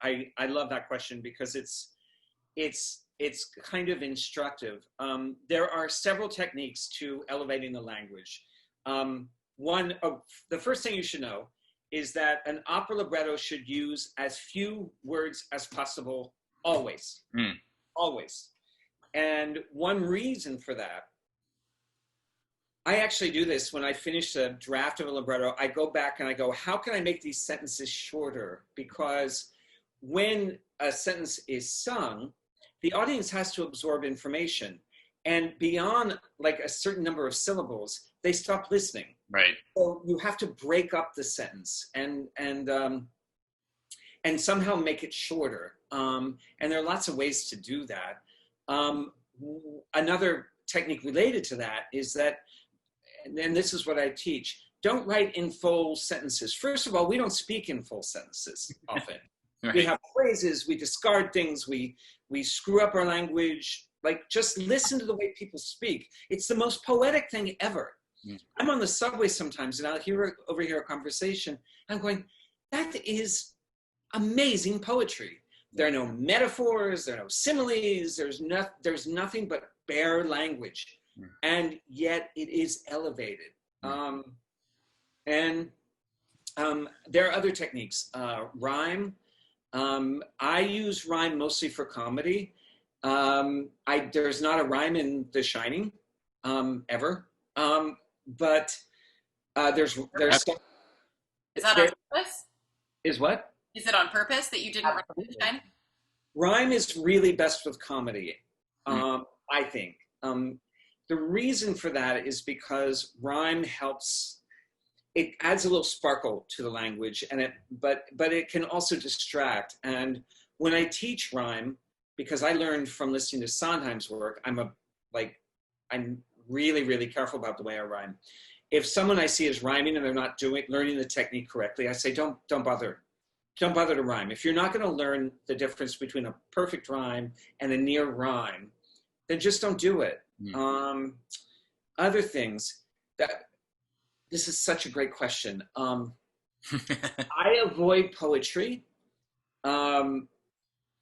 I love that question because it's it's kind of instructive. There are several techniques to elevating the language. The first thing you should know is that an opera libretto should use as few words as possible, always, always. And one reason for that, I actually do this when I finish a draft of a libretto. I go back and I go, how can I make these sentences shorter? Because when a sentence is sung, the audience has to absorb information. And beyond like a certain number of syllables, they stop listening. Right. So you have to break up the sentence and somehow make it shorter. And there are lots of ways to do that. Another technique related to that is that, and this is what I teach, don't write in full sentences. First of all, we don't speak in full sentences often. Right. We have phrases, we discard things, we screw up our language. Like, just listen to the way people speak. It's the most poetic thing ever. I'm on the subway sometimes and I'll overhear a conversation. I'm going, that is amazing poetry. There are no metaphors, there are no similes, there's nothing but bare language. And yet it is elevated. There are other techniques. Rhyme. I use rhyme mostly for comedy. There's not a rhyme in The Shining, ever. But there's Is that on purpose? Is what? Is it on purpose that you didn't write The Shining? Rhyme is really best with comedy, I think. The reason for that is because rhyme helps, it adds a little sparkle to the language, but it can also distract. And when I teach rhyme, because I learned from listening to Sondheim's work, I'm really, really careful about the way I rhyme. If someone I see is rhyming and they're not learning the technique correctly, I say, don't bother. Don't bother to rhyme. If you're not going to learn the difference between a perfect rhyme and a near rhyme, then just don't do it. Other things this is such a great question. I avoid poetry.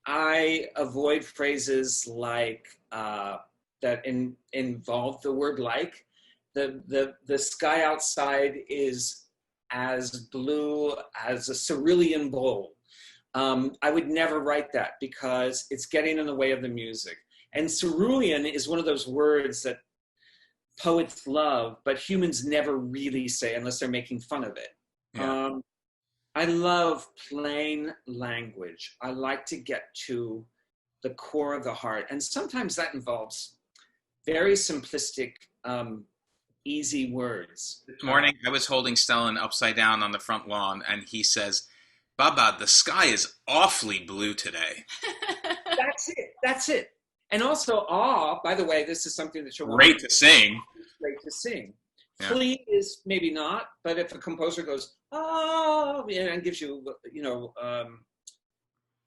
I avoid phrases like that involve the word like. The sky outside is as blue as a cerulean bowl. I would never write that because it's getting in the way of the music. And cerulean is one of those words that poets love, but humans never really say unless they're making fun of it. Yeah. I love plain language. I like to get to the core of the heart. And sometimes that involves very simplistic, easy words. This morning, I was holding Stellan upside down on the front lawn, and he says, Baba, the sky is awfully blue today. That's it. And also, by the way, this is something that you'll great to sing. Great to sing. Yeah. Flee is maybe not, but if a composer goes, and gives you,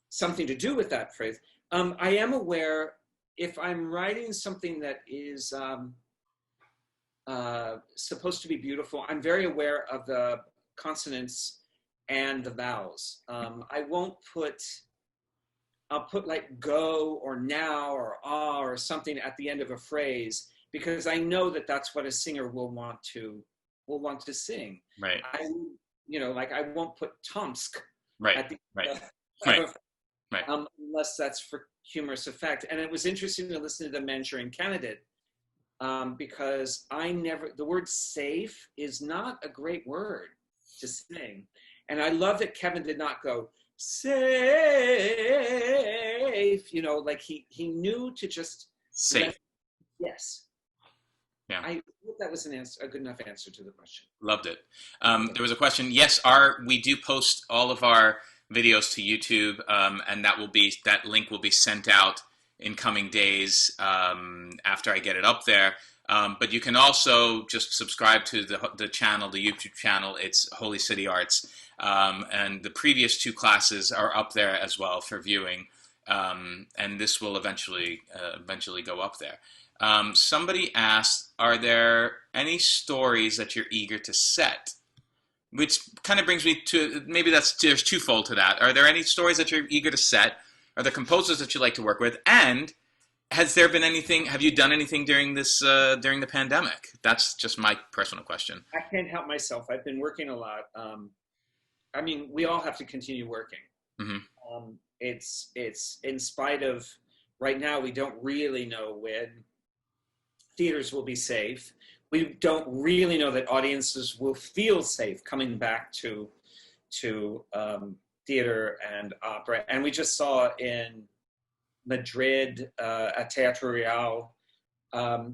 something to do with that phrase. I am aware, if I'm writing something that is supposed to be beautiful, I'm very aware of the consonants and the vowels. I'll put like go or now or or something at the end of a phrase because I know that that's what a singer will want to sing. Right. I won't put Tomsk at the right. Unless that's for humorous effect. And it was interesting to listen to the Manchurian Candidate because the word safe is not a great word to sing. And I love that Kevin did not go, safe, like he knew to just safe. Yes. Yeah. I hope that was a good enough answer to the question. Loved it. There was a question. Yes, we do post all of our videos to YouTube, and that link will be sent out in coming days after I get it up there. But you can also just subscribe to the channel, the YouTube channel. It's Holy City Arts. And the previous 2 classes are up there as well for viewing. And this will eventually go up there. Somebody asked, are there any stories that you're eager to set? Which kind of brings me to, maybe there's twofold to that. Are there any stories that you're eager to set? Are there composers that you like to work with? And Has there been anything? Have you done anything during the pandemic? That's just my personal question. I can't help myself. I've been working a lot. I mean, we all have to continue working. Hmm. It's in spite of right now, we don't really know when theaters will be safe. We don't really know that audiences will feel safe coming back to theater and opera. And we just saw in Madrid at Teatro Real,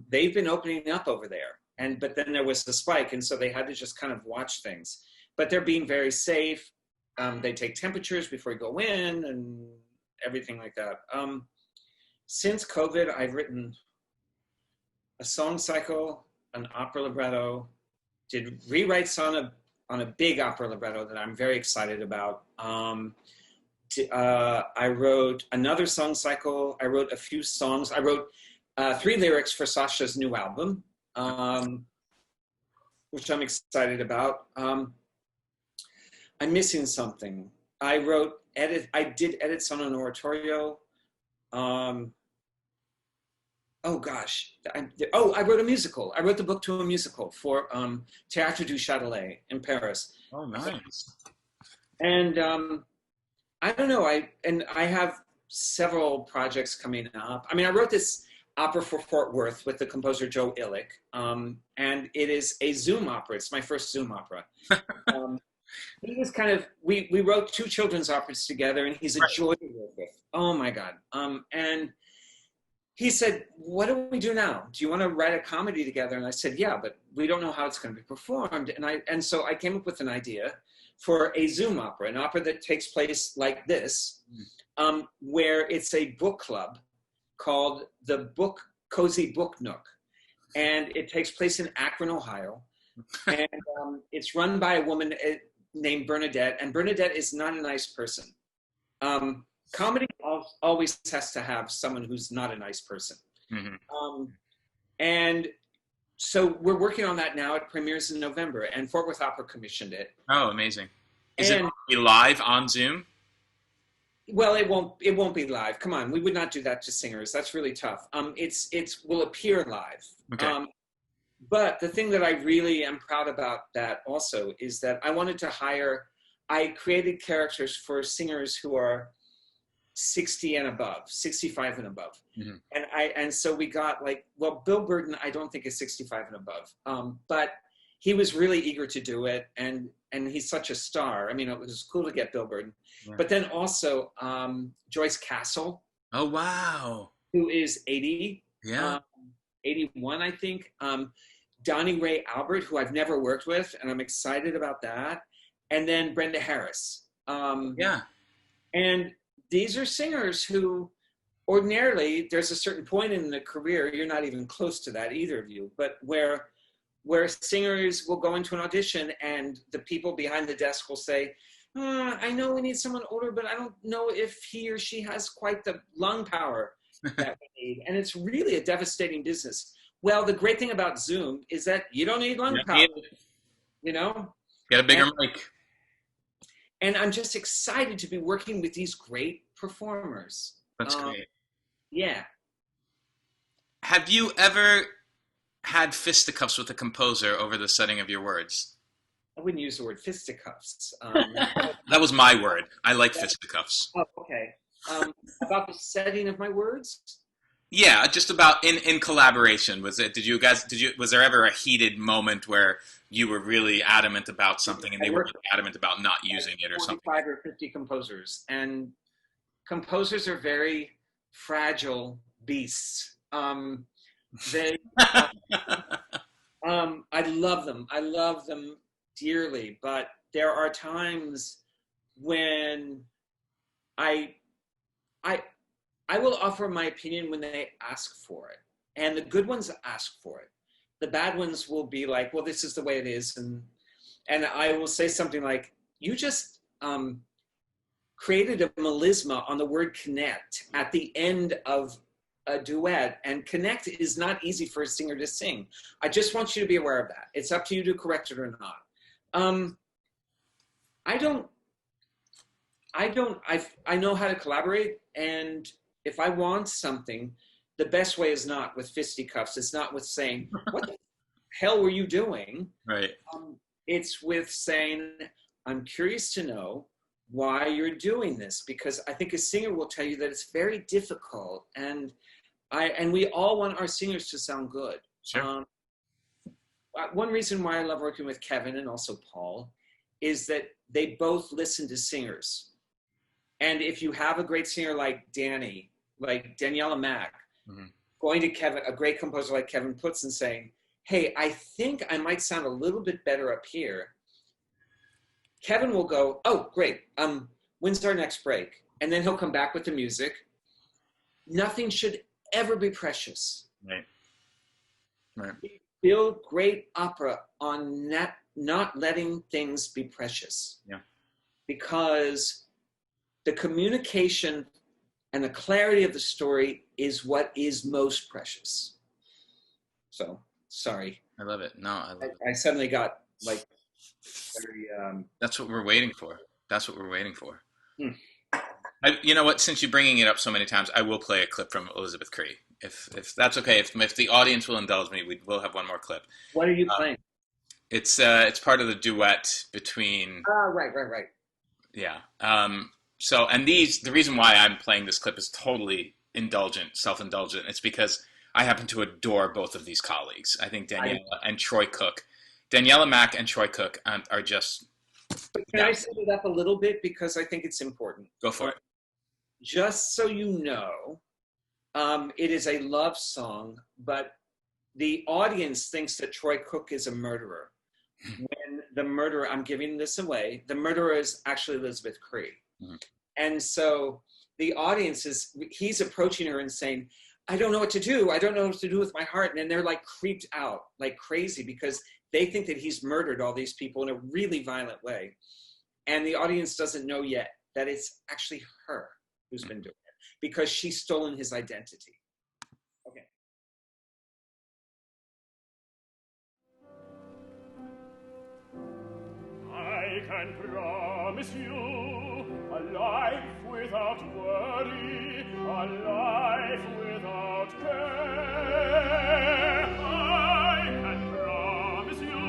they've been opening up over there. But then there was the spike, and so they had to just kind of watch things. But they're being very safe. They take temperatures before you go in and everything like that. Since COVID, I've written a song cycle, an opera libretto, did rewrites on a big opera libretto that I'm very excited about. I wrote another song cycle. I wrote a few songs. I wrote 3 lyrics for Sasha's new album, which I'm excited about. I'm missing something. I did edits on an oratorio. Oh gosh. I wrote a musical. I wrote the book to a musical for Théâtre du Châtelet in Paris. Oh, nice. And I don't know. I have several projects coming up. I mean, I wrote this opera for Fort Worth with the composer Joe Illick, and it is a Zoom opera. It's my first Zoom opera. He was kind of, we wrote 2 children's operas together, and he's a joy to work with. Oh my God. And he said, what do we do now? Do you want to write a comedy together? And I said, yeah, but we don't know how it's going to be performed. And so I came up with an idea for a Zoom opera, an opera that takes place like this, where it's a book club called the Cozy Book Nook. And it takes place in Akron, Ohio. And it's run by a woman named Bernadette. And Bernadette is not a nice person. Comedy always has to have someone who's not a nice person. Mm-hmm. And so we're working on that now. It premieres in November, and Fort Worth Opera commissioned it. Oh, amazing. Is it be live on Zoom? Well, it won't be live. Come on, we would not do that to singers. That's really tough. It will appear live. Okay. But the thing that I really am proud about that also is that I created characters for singers who are 60 and above, 65 and above. Mm-hmm. And so we got Bill Burton, I don't think is 65 and above. But he was really eager to do it, and he's such a star. I mean, it was cool to get Bill Burton. Yeah. But then also Joyce Castle. Oh, wow. Who is 80. Yeah. 81, I think. Donnie Ray Albert, who I've never worked with, and I'm excited about that. And then Brenda Harris. Yeah. And these are singers who ordinarily, there's a certain point in the career, you're not even close to that, either of you, but where singers will go into an audition and the people behind the desk will say, I know we need someone older, but I don't know if he or she has quite the lung power that we need. And it's really a devastating business. Well, the great thing about Zoom is that you don't need lung power, you know? Get a bigger mic. And I'm just excited to be working with these great performers. That's great. Yeah. Have you ever had fisticuffs with a composer over the setting of your words? I wouldn't use the word fisticuffs. That was my word. I like fisticuffs. Oh, okay. About the setting of my words? Yeah, just about in collaboration. Was there ever a heated moment where you were really adamant about something and they were adamant about not using it or something? 45 or 50 composers, and composers are very fragile beasts. I love them. I love them dearly, but there are times when I will offer my opinion when they ask for it. And the good ones ask for it. The bad ones will be like, well, this is the way it is. And I will say something like, you just created a melisma on the word connect at the end of a duet. And connect is not easy for a singer to sing. I just want you to be aware of that. It's up to you to correct it or not. I know how to collaborate, and if I want something, the best way is not with fisticuffs. It's not with saying, what the hell were you doing? Right. It's with saying, I'm curious to know why you're doing this, because I think a singer will tell you that it's very difficult, and we all want our singers to sound good. Sure. One reason why I love working with Kevin and also Paul is that they both listen to singers. And if you have a great singer like Danny, like Daniela Mack, going to Kevin, a great composer like Kevin Puts, and saying, hey, I think I might sound a little bit better up here. Kevin will go, oh, great. When's our next break? And then he'll come back with the music. Nothing should ever be precious. Right. Right. We build great opera on not letting things be precious. Yeah. Because the communication and the clarity of the story is what is most precious. So, sorry. I love it. No, I love it. I suddenly got like very... That's what we're waiting for. That's what we're waiting for. Hmm. You know what? Since you're bringing it up so many times, I will play a clip from Elizabeth Cree. If that's okay. If the audience will indulge me, we will have one more clip. What are you playing? It's part of the duet between... Right. Yeah. So, and the reason why I'm playing this clip is totally indulgent, self-indulgent. It's because I happen to adore both of these colleagues. I think Daniela and Troy Cook. Daniela Mack and Troy Cook are just... Can I set it up a little bit? Because I think it's important. Go for it. Just so you know, it is a love song, but the audience thinks that Troy Cook is a murderer. When the murderer, I'm giving this away, the murderer is actually Elizabeth Cree. Mm-hmm. And so the audience he's approaching her and saying, I don't know what to do. I don't know what to do with my heart. And then they're like creeped out like crazy because they think that he's murdered all these people in a really violent way. And the audience doesn't know yet that it's actually her who's been doing it because she's stolen his identity. Okay. I can promise you a life without worry, a life without care. I can promise you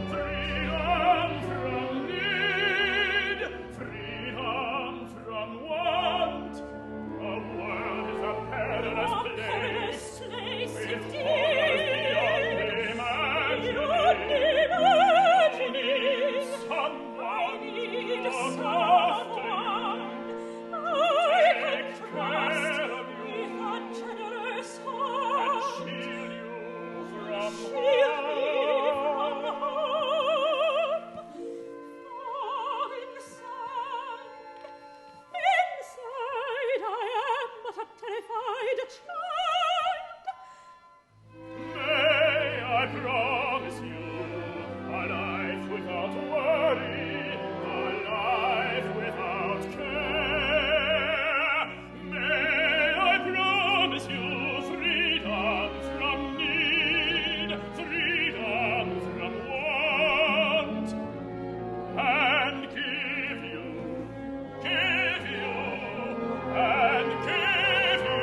freedom from need, freedom from want. The world is a perilous place, with horrors beyond imagining. Someone to look after you, take care of you, and shield you from harm. Inside I am but a terrified child. May I promise you a life without worry, a life without care. May I promise you freedom from need, freedom from want, and give you, and give you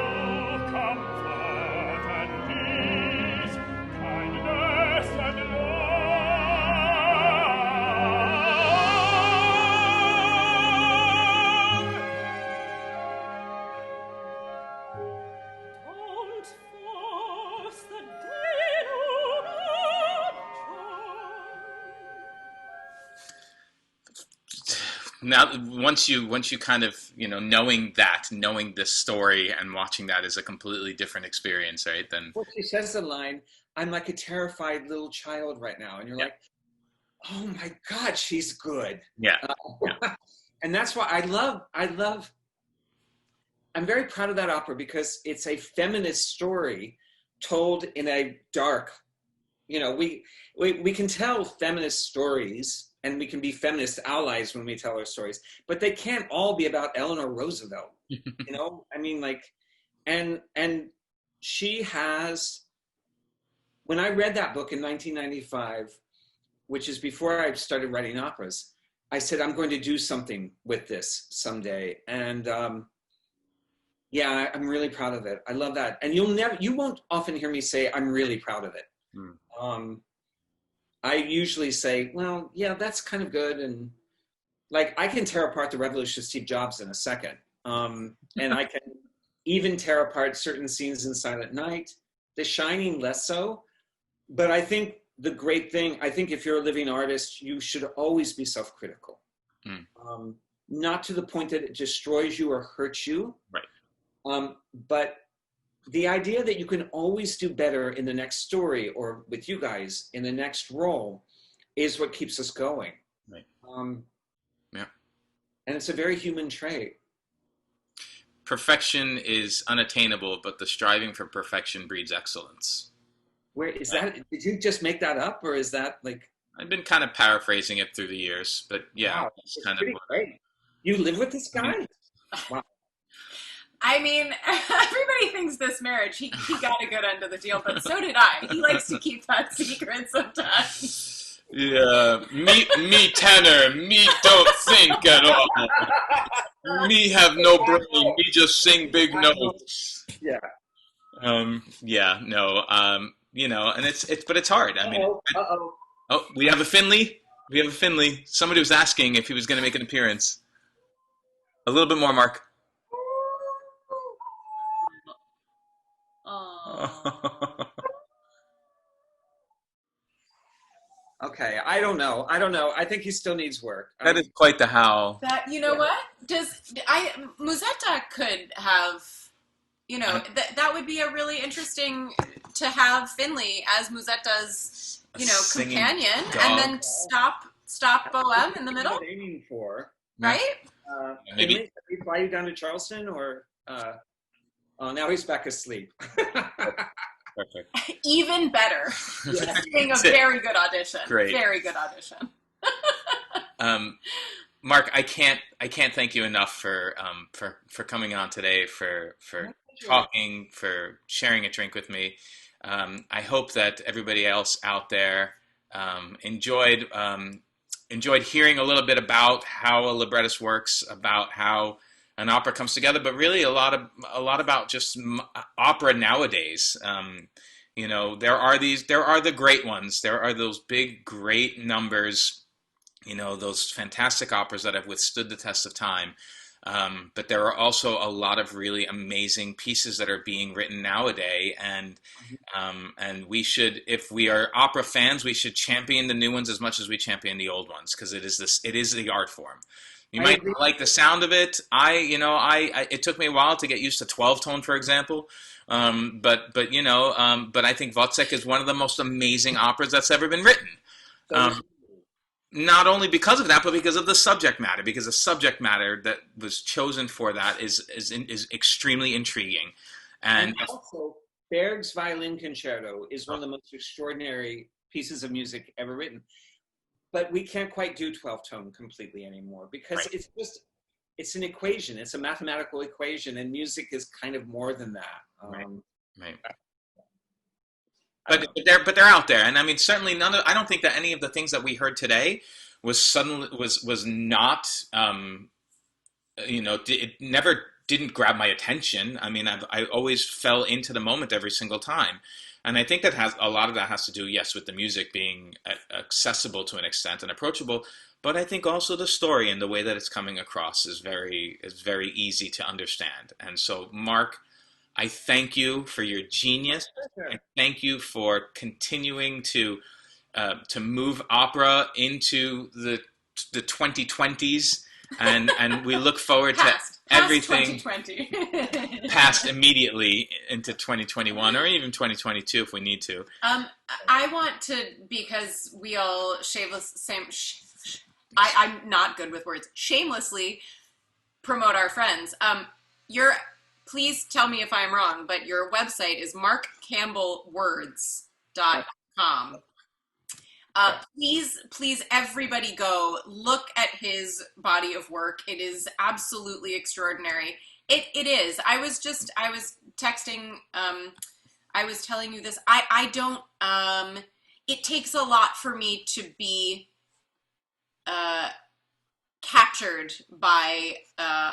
comfort and peace, kindness and Don't force the day on Now, once you kind of, knowing this story and watching that is a completely different experience, right? Then Well, she says the line, I'm like a terrified little child right now. And you're like, oh my God, she's good. yeah. And that's why I'm very proud of that opera because it's a feminist story told in a dark, we can tell feminist stories and we can be feminist allies when we tell our stories, but they can't all be about Eleanor Roosevelt, I mean, like, and she has, when I read that book in 1995, which is before I started writing operas, I said, I'm going to do something with this someday. And Yeah, I'm really proud of it. I love that. And you won't often hear me say, I'm really proud of it. Hmm. I usually say, well, yeah, that's kind of good. And like, I can tear apart the revolution of Steve Jobs in a second. And I can even tear apart certain scenes in Silent Night. The Shining, less so. But I think the great thing, I think if you're a living artist, you should always be self-critical. Hmm. Not to the point that it destroys you or hurts you. Right. But the idea that you can always do better in the next story or with you guys in the next role is what keeps us going. Right. Yeah. And it's a very human trait. Perfection is unattainable, but the striving for perfection breeds excellence. Where is that? Did you just make that up, or is that like? I've been kind of paraphrasing it through the years, but yeah, Wow, it's that's kind of pretty great. You live with this guy? Wow. I mean, everybody thinks this marriage, he got a good end of the deal, but so did I. He likes to keep that secret sometimes. Yeah, me tenor, me don't think at all. Me have no brain, me just sing big notes. Yeah. Yeah, no, you know, and but it's hard. I mean, Uh-oh. oh, we have a Finley. We have a Finley. Somebody was asking if he was going to make an appearance. A little bit more, Mark. Aww. Okay, I don't know. I think he still needs work. That is quite the howl. That, you know what? Musetta could have, you know, that would be a really interesting to have Finley as Musetta's, you know, companion, dog. And then stop Bohem in the middle, What I'm aiming for. right? Maybe. Can we fly you down to Charleston, or? Oh, now he's back asleep. Perfect. Even better. Yeah. Being a very good audition. Great. Very good audition. Mark, I can't thank you enough for coming on today, for talking, for sharing a drink with me. I hope that everybody else out there enjoyed hearing a little bit about how a librettist works, about how an opera comes together, but really a lot about just opera nowadays. You know, there are the great ones. There are those big, great numbers, you know, those fantastic operas that have withstood the test of time. But there are also a lot of really amazing pieces that are being written nowadays, and we should, if we are opera fans, we should champion the new ones as much as we champion the old ones, because it is the art form. You might not like the sound of it. It took me a while to get used to 12-tone, for example. But I think Wozzeck is one of the most amazing operas that's ever been written. Not only because of that, but because of the subject matter. Because the subject matter that was chosen for that is extremely intriguing. And also, Berg's Violin Concerto is one of the most extraordinary pieces of music ever written. But we can't quite do 12-tone completely anymore, because right. it's an equation. It's a mathematical equation, and music is kind of more than that. Right. But they're out there, and I mean, certainly I don't think that any of the things that we heard today was not it never didn't grab my attention. I mean, I always fell into the moment every single time. And I think a lot of that has to do, yes, with the music being accessible to an extent and approachable, but I think also the story and the way that it's coming across is very easy to understand. And so, Mark, I thank you for your genius. I thank you for continuing to move opera into the 2020s, and we look forward to everything 2020. Past immediately into 2021 or even 2022 if we need to. I want to, because we all I'm not good with words, shamelessly promote our friends. Please tell me if I'm wrong, but your website is markcampbellwords.com. Please, everybody go look at his body of work. It is absolutely extraordinary. It is. I was texting, I was telling you this. I don't, it takes a lot for me to be, captured by,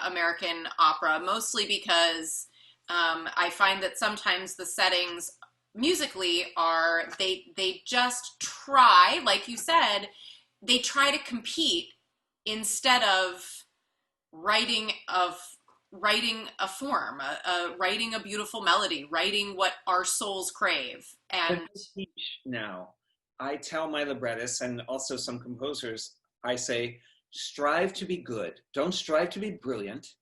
American opera, mostly because I find that sometimes the settings musically are they just try, like you said, they try to compete instead of writing a form, writing a beautiful melody, writing what our souls crave. And now, I tell my librettists and also some composers, I say, strive to be good. Don't strive to be brilliant,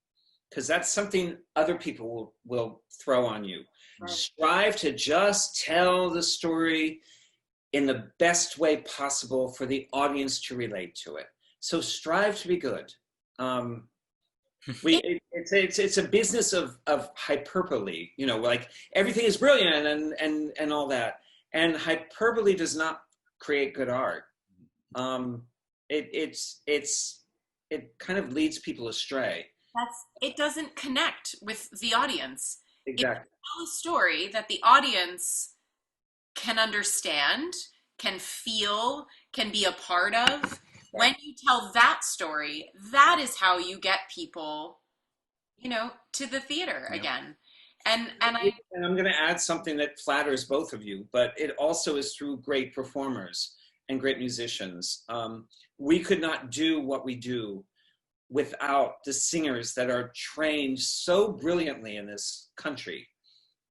because that's something other people will throw on you. Right. Strive to just tell the story in the best way possible for the audience to relate to it. So strive to be good. It's a business of hyperbole, you know, like everything is brilliant and all that. And hyperbole does not create good art. It kind of leads people astray. It doesn't connect with the audience. Exactly. It tell a story that the audience can understand, can feel, can be a part of. When you tell that story, that is how you get people, you know, to the theater again. And I'm going to add something that flatters both of you, but it also is through great performers and great musicians. We could not do what we do without the singers that are trained so brilliantly in this country.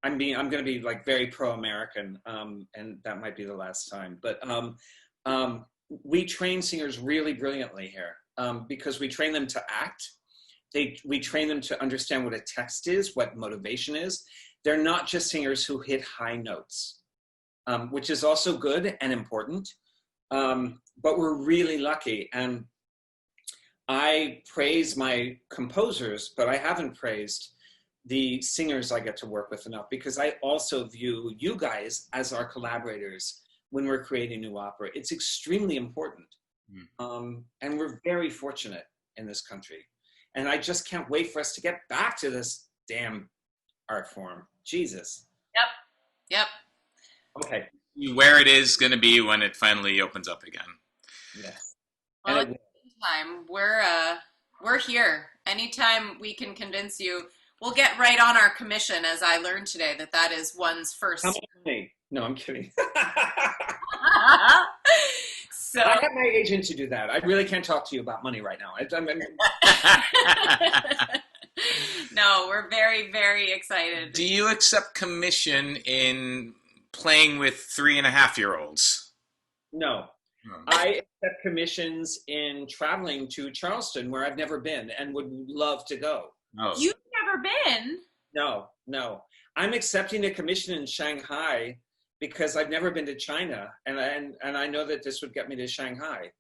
I'm going to be like very pro-American, and that might be the last time, but we train singers really brilliantly here, because we train them to act. We train them to understand what a text is, what motivation is. They're not just singers who hit high notes, which is also good and important, but we're really lucky. And I praise my composers, but I haven't praised the singers I get to work with enough, because I also view you guys as our collaborators when we're creating new opera. It's extremely important. And we're very fortunate in this country. And I just can't wait for us to get back to this damn art form. Jesus. Yep. Okay. Where it is going to be when it finally opens up again. Yes. Well, at the meantime, we're here. Anytime we can convince you, we'll get right on our commission, as I learned today that is one's first. How many? No, I'm kidding. So I have my agent to do that. I really can't talk to you about money right now. No, we're very, very excited. Do you accept commission in playing with 3.5-year-olds? No. I accept commissions in traveling to Charleston, where I've never been and would love to go. Oh. You've never been? No. I'm accepting a commission in Shanghai because I've never been to China, and I know that this would get me to Shanghai.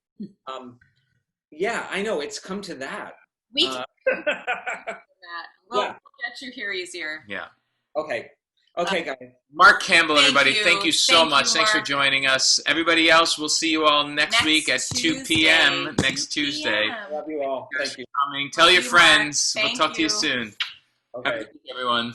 Yeah, I know, it's come to that. We can that. We'll get you here easier. Yeah. Okay, guys. Mark Campbell, everybody, thank you so Thank much. you, Thanks for Mark. joining us. Everybody else, we'll see you all next week at 2 p.m. next Tuesday. Love you all. Thanks Thank you. for coming. Tell your friends. We'll Thank talk to you you. soon. Okay. Have a good week, everyone.